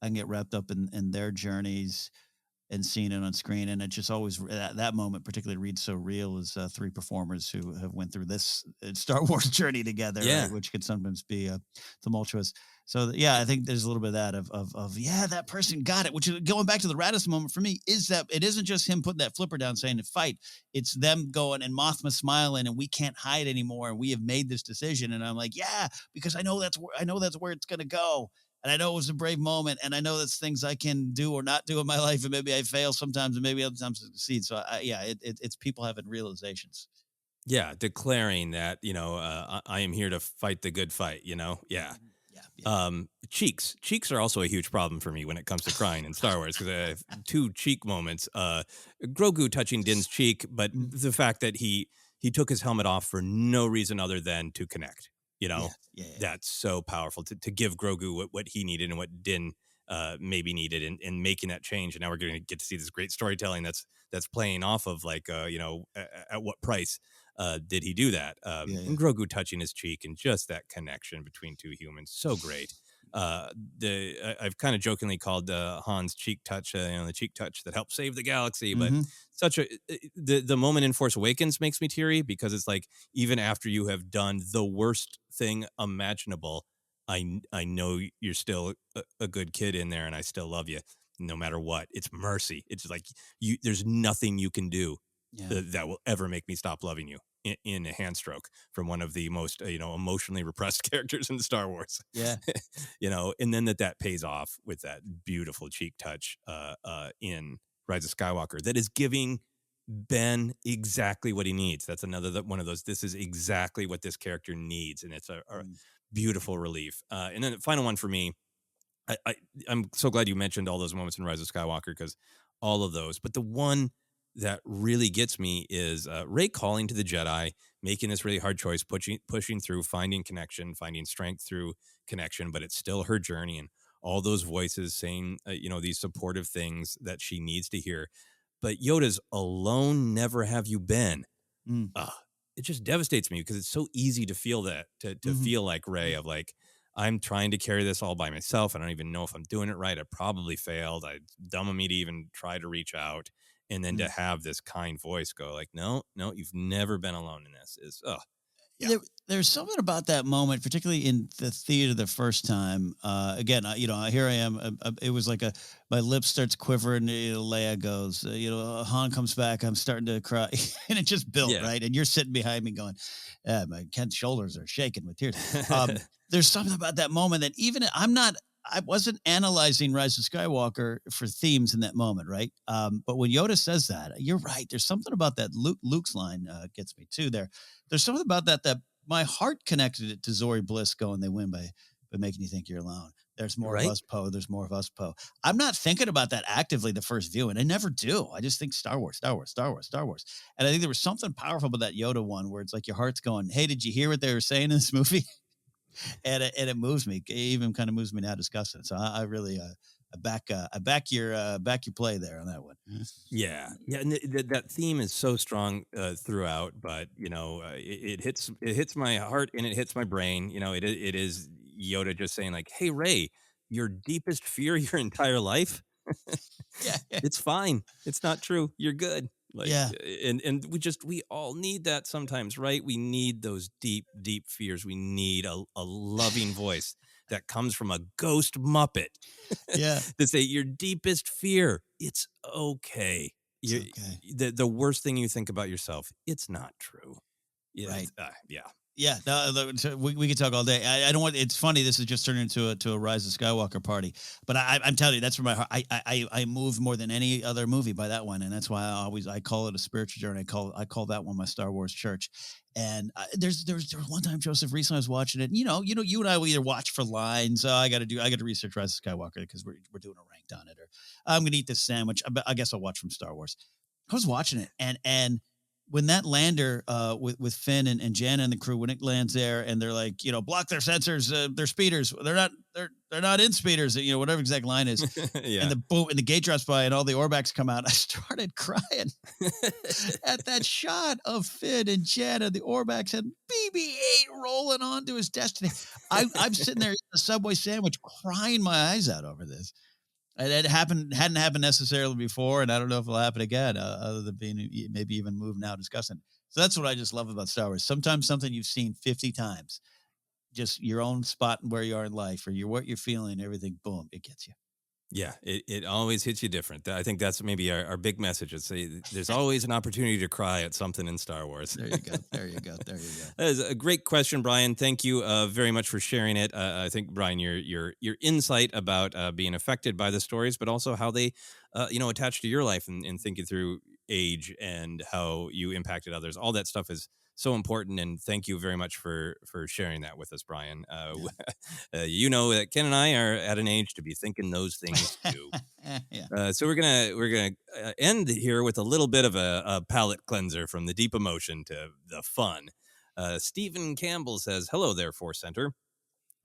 can get wrapped up in their journeys and seeing it on screen, and it just always that moment particularly reads so real as three performers who have went through this Star Wars journey together, right, which can sometimes be tumultuous. So I think there's a little bit of that of that person got it. Which is going back to the Radis moment for me, is that it isn't just him putting that flipper down saying to fight. It's them going and Mothma smiling and we can't hide anymore and we have made this decision. And I'm like, because I know that's where it's gonna go. And I know it was a brave moment, and I know that's things I can do or not do in my life, and maybe I fail sometimes, and maybe other times I succeed. So, it's people having realizations. Yeah, declaring that, I am here to fight the good fight, Yeah. Cheeks are also a huge problem for me when it comes to crying in Star Wars, because I have two cheek moments. Grogu touching Din's cheek, but the fact that he took his helmet off for no reason other than to connect. That's so powerful to give Grogu what he needed and what Din maybe needed in making that change. And now we're going to get to see this great storytelling that's playing off of at what price did he do that? And Grogu touching his cheek and just that connection between two humans. So great. I've kind of jokingly called Han's cheek touch, the cheek touch that helped save the galaxy. But the moment in Force Awakens makes me teary, because it's like, even after you have done the worst thing imaginable, I know you're still a good kid in there, and I still love you no matter what. It's mercy. It's like there's nothing you can do that will ever make me stop loving you in a hand stroke from one of the most emotionally repressed characters in Star Wars. And then that pays off with that beautiful cheek touch in Rise of Skywalker that is giving Ben exactly what he needs. That's another one of those. This is exactly what this character needs, and it's a beautiful relief. And then the final one for me, I'm so glad you mentioned all those moments in Rise of Skywalker, because all of those. But the one that really gets me is Rey calling to the Jedi, making this really hard choice, pushing through, finding connection, finding strength through connection, but it's still her journey, and all those voices saying, these supportive things that she needs to hear. But Yoda's alone, never have you been. It just devastates me, because it's so easy to feel that, to feel like Rey, of like, I'm trying to carry this all by myself. I don't even know if I'm doing it right. I probably failed. It's dumb of me to even try to reach out. And then to have this kind voice go like, no, you've never been alone in this. There's something about that moment, particularly in the theater the first time. Again, here I am. It was like my lips starts quivering. Leia goes, Han comes back. I'm starting to cry, and it just built, right. And you're sitting behind me going, Ken's shoulders are shaking with tears. There's something about that moment that even I wasn't analyzing Rise of Skywalker for themes in that moment, right? But when Yoda says that, you're right. There's something about that. Luke's line gets me too. There's something about that my heart connected it to Zori Bliss going, they win by making you think you're alone. There's more of us, Poe. There's more of us, Poe. I'm not thinking about that actively the first view, and I never do. I just think Star Wars, Star Wars, Star Wars, Star Wars. And I think there was something powerful about that Yoda one, where it's like your heart's going, hey, did you hear what they were saying in this movie? And it moves me. It even kind of moves me now discussing it. So I really I back your play there on that one. Yeah, and that theme is so strong throughout. But it hits my heart and it hits my brain. It is Yoda just saying like, "Hey Rey, your deepest fear your entire life, Yeah, it's fine. It's not true. You're good." Like, yeah, and we all need that sometimes, right? We need those deep fears. We need a loving voice that comes from a ghost Muppet yeah. to say your deepest fear. It's okay. It's You, okay. the worst thing you think about yourself, it's not true. Yeah, Right. yeah. Yeah, we could talk all day. I don't want. It's funny. This has just turned into a Rise of Skywalker party. But I'm telling you, that's where my heart. I moved more than any other movie by that one, and that's why I call it a spiritual journey. I call that one my Star Wars church. And there's one time, Joseph, recently I was watching it. You and I will either watch for lines. I got to research Rise of Skywalker because we're doing a ranked on it, or I'm gonna eat this sandwich. I guess I'll watch from Star Wars. I was watching it, and when that lander with Finn and Jan and the crew, when it lands there and they're like, block their sensors, they're speeders. They're not in speeders, whatever exact line is. Yeah. And the boom and the gate drops by and all the Orbaks come out. I started crying at that shot of Finn and Jan and the Orbaks and BB-8 rolling on to his destiny. I'm sitting there eating a Subway sandwich, crying my eyes out over this. And it hadn't happened necessarily before, and I don't know if it'll happen again, other than being maybe even moved now discussing. So that's what I just love about Star Wars. Sometimes something you've seen 50 times, just your own spot and where you are in life, or what you're feeling, everything, boom, it gets you. Yeah, it always hits you different. I think that's maybe our big message. It's there's always an opportunity to cry at something in Star Wars. There you go. There you go. There you go. That is a great question, Brian. Thank you very much for sharing it. I think, Brian, your insight about being affected by the stories, but also how they, attach to your life and thinking through age and how you impacted others. All that stuff is so important, and thank you very much for sharing that with us, Brian. That Ken and I are at an age to be thinking those things too. Yeah. So we're gonna end here with a little bit of a palate cleanser from the deep emotion to the fun. Stephen Campbell says, "Hello there, ForceCenter.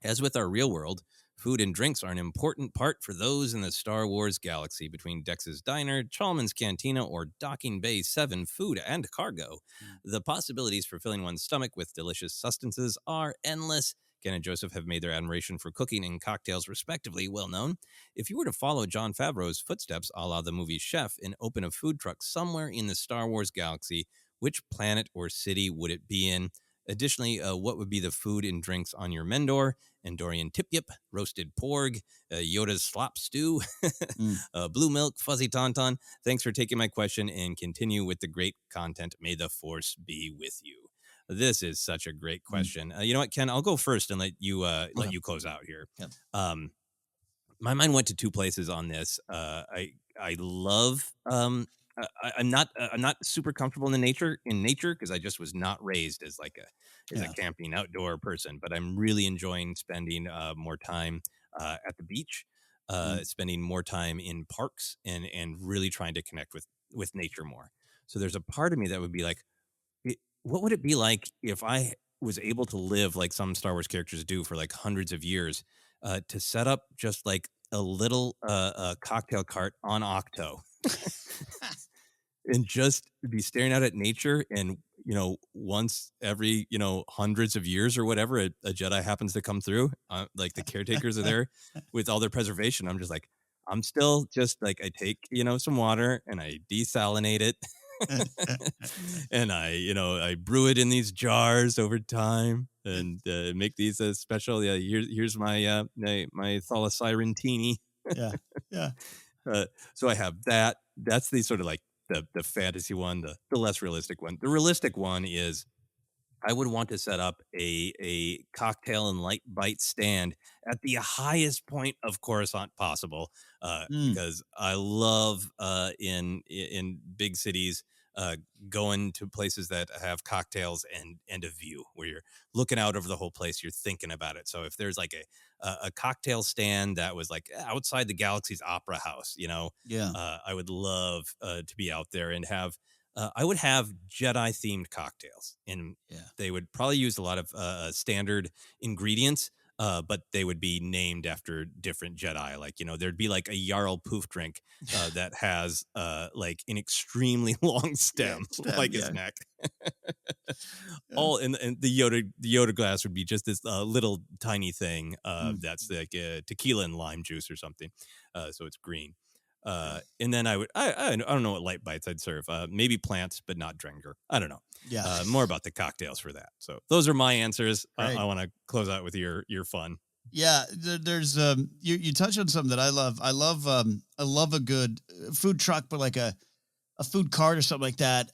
As with our real world, food and drinks are an important part for those in the Star Wars galaxy. Between Dex's Diner, Chalmun's Cantina, or Docking Bay 7 food and cargo, the possibilities for filling one's stomach with delicious sustenances are endless. Ken and Joseph have made their admiration for cooking and cocktails respectively well known. If you were to follow Jon Favreau's footsteps, a la the movie Chef, and open a food truck somewhere in the Star Wars galaxy, which planet or city would it be in? Additionally, what would be the food and drinks on your Mendor? Andorian tip-yip, roasted porg, Yoda's slop stew, blue milk, fuzzy tauntaun. Thanks for taking my question and continue with the great content. May the Force be with you." This is such a great question. You know what, Ken? I'll go first and let you close out here. Yep. My mind went to two places on this. I love. I'm not super comfortable in nature because I just was not raised as a camping outdoor person. But I'm really enjoying spending more time at the beach, spending more time in parks, and really trying to connect with nature more. So there's a part of me that would be like, what would it be like if I was able to live like some Star Wars characters do for like hundreds of years, to set up just like a little cocktail cart on Octo and just be staring out at nature. And, once every, hundreds of years or whatever, a Jedi happens to come through, like the caretakers are there with all their preservation. I'm just like, I'm still just like, I take, some water and I desalinate it. And I brew it in these jars over time and make these special. Yeah, here's my my Thalasiren-tini. Yeah. So I have that. That's the sort of like the fantasy one, the less realistic one. The realistic one is I would want to set up a cocktail and light bite stand at the highest point of Coruscant possible, because I love in big cities going to places that have cocktails and a view where you're looking out over the whole place. You're thinking about it. So if there's like a cocktail stand that was like outside the galaxy's opera house, I would love to be out there and have. I would have Jedi themed cocktails, and they would probably use a lot of standard ingredients. but they would be named after different Jedi. Like, there'd be like a Jarl poof drink that has like an extremely long stem, like his neck. All and the Yoda glass would be just this little tiny thing that's like tequila and lime juice or something, so it's green. And then I don't know what light bites I'd serve. Maybe plants, but not Drenger. I don't know. Yeah. More about the cocktails for that. So those are my answers. Right. I want to close out with your fun. Yeah, there's you touch on something that I love. I love a good food truck, but like a food cart or something like that.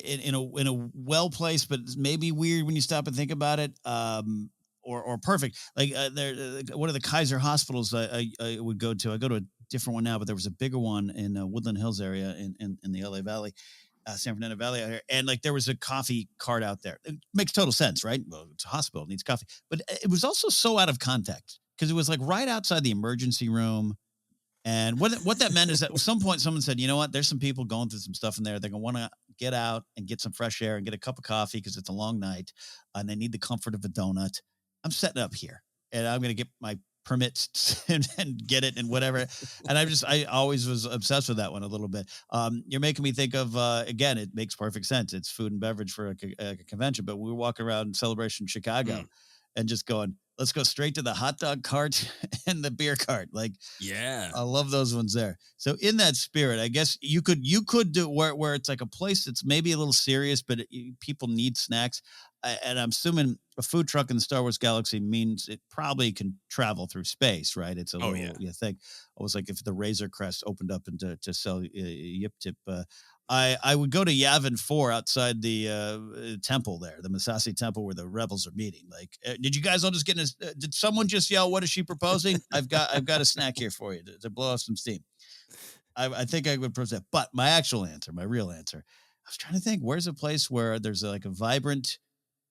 In a well placed, but maybe weird when you stop and think about it. Or perfect. Like one of the Kaiser hospitals I would go to. I go to a different one now, but there was a bigger one in Woodland Hills area in the LA Valley. San Fernando Valley out here. And like there was a coffee cart out there. It makes total sense, right? Well, it's a hospital, it needs coffee. But it was also so out of context because it was like right outside the emergency room. And what that meant is that at some point someone said, you know what, there's some people going through some stuff in there. They're going to want to get out and get some fresh air and get a cup of coffee because it's a long night and they need the comfort of a donut. I'm setting up here and I'm going to get my permits and get it and whatever. And I always was obsessed with that one a little bit. You're making me think of, again, it makes perfect sense. It's food and beverage for a convention, but we were walking around Celebration Chicago and just going, let's go straight to the hot dog cart and the beer cart. Like, yeah, I love those ones there. So in that spirit, I guess you could do where it's like a place that's maybe a little serious, but people need snacks. And I'm assuming a food truck in the Star Wars galaxy means it probably can travel through space, right? It's a little, you think, almost like if the Razor Crest opened up to sell Yip Tip. I would go to Yavin 4 outside the temple there, the Masasi temple where the rebels are meeting. Like, did you guys all just get did someone just yell, what is she proposing? I've got a snack here for you to blow off some steam. I think I would propose that. But my actual answer, my real answer, I was trying to think, where's a place where there's like a vibrant,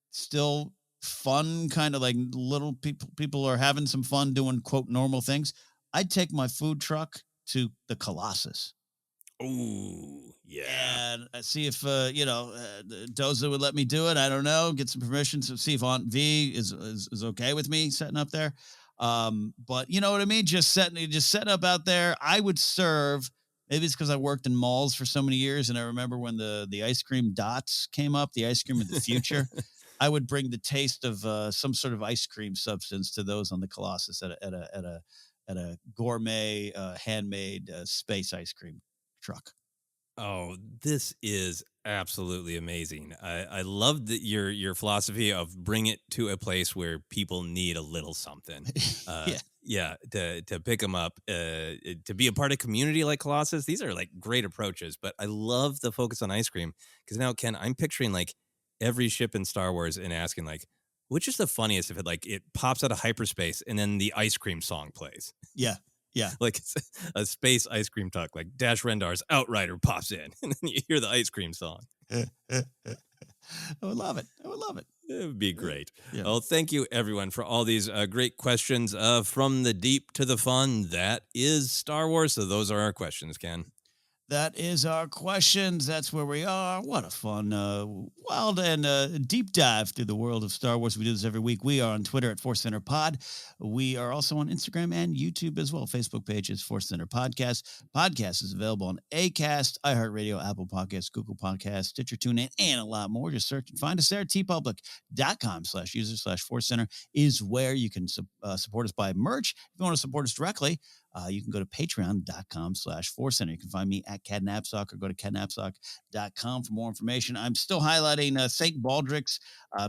still fun kind of like little people are having some fun doing quote normal things. I'd take my food truck to the Colossus. Oh, yeah. And see if, Doza would let me do it. I don't know. Get some permission to see if Aunt V is okay with me setting up there. But you know what I mean? Just setting up out there. I would serve, maybe it's because I worked in malls for so many years. And I remember when the ice cream dots came up, the ice cream of the future, I would bring the taste of some sort of ice cream substance to those on the Colossus at a gourmet, handmade space ice cream truck. Oh, this is absolutely amazing. I love your philosophy of bring it to a place where people need a little something. To pick them up, to be a part of community like Colossus. These are like great approaches, but I love the focus on ice cream because now, Ken, I'm picturing like every ship in Star Wars and asking like, which is the funniest if it pops out of hyperspace and then the ice cream song plays. Yeah. Yeah. Like it's a space ice cream truck, like Dash Rendar's Outrider pops in and then you hear the ice cream song. I would love it. It would be great. Yeah. Well, thank you, everyone, for all these great questions from the deep to the fun. That is Star Wars. So those are our questions, Ken. That is our questions. That's where we are. What a fun, wild, and deep dive through the world of Star Wars. We do this every week. We are on Twitter at ForceCenter Pod. We are also on Instagram and YouTube as well. Facebook page is ForceCenter Podcast. Podcast is available on Acast, iHeartRadio, Apple Podcasts, Google Podcasts, Stitcher, TuneIn, and a lot more. Just search and find us there. tpublic.com/user/ForceCenter is where you can support us by merch. If you want to support us directly, you can go to patreon.com/ForceCenter. You can find me at Ken Napzok or go to kennapzok.com for more information. I'm still highlighting St. Baldrick's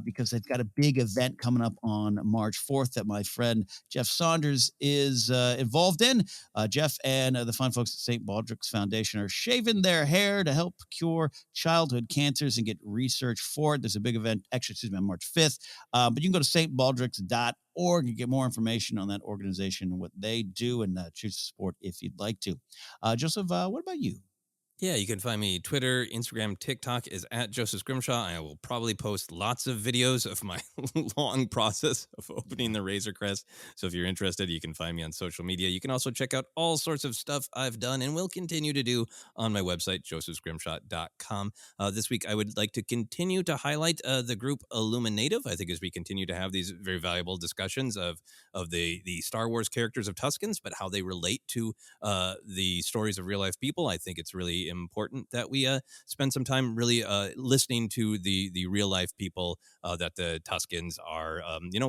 because they've got a big event coming up on March 4th that my friend Jeff Saunders is involved in. Jeff and the fine folks at St. Baldrick's Foundation are shaving their hair to help cure childhood cancers and get research for it. There's a big event, on March 5th. But you can go to stbaldricks.org and get more information on that organization and what they do and choose to support if you'd like to. Joseph, what about you? Yeah, you can find me Twitter, Instagram, TikTok is at Joseph Scrimshaw. I will probably post lots of videos of my long process of opening the Razor Crest. So if you're interested, you can find me on social media. You can also check out all sorts of stuff I've done and will continue to do on my website, josephscrimshaw.com. This week, I would like to continue to highlight the group Illuminative. I think as we continue to have these very valuable discussions of the Star Wars characters of Tuskens, but how they relate to the stories of real life people. I think it's really important that we spend some time really listening to the real life people that the Tuskens are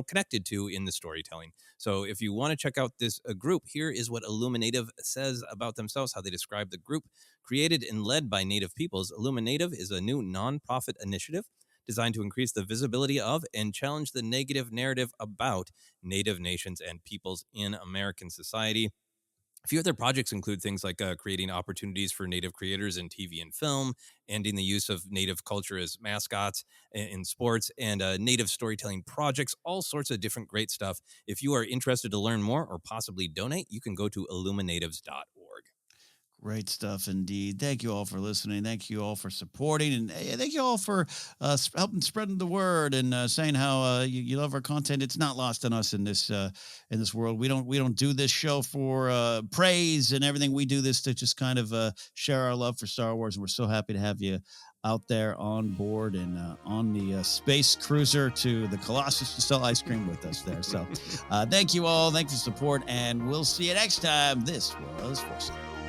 connected to in the storytelling. So if you want to check out this group, here is what Illuminative says about themselves, how they describe the group. Created and led by Native peoples, Illuminative is a new nonprofit initiative designed to increase the visibility of and challenge the negative narrative about Native nations and peoples in American society. A few of their projects include things like creating opportunities for Native creators in TV and film, ending the use of Native culture as mascots in sports, and Native storytelling projects, all sorts of different great stuff. If you are interested to learn more or possibly donate, you can go to illuminatives.org. Great stuff indeed. Thank you all for listening. Thank you all for supporting, and thank you all for helping spreading the word and saying how you love our content. It's not lost on us in this world. We don't do this show for praise and everything. We do this to just kind of share our love for Star Wars, and we're so happy to have you out there on board and on the space cruiser to the Colossus to sell ice cream with us there. So thank you all. Thanks for the support, and we'll see you next time. This was ForceCenter.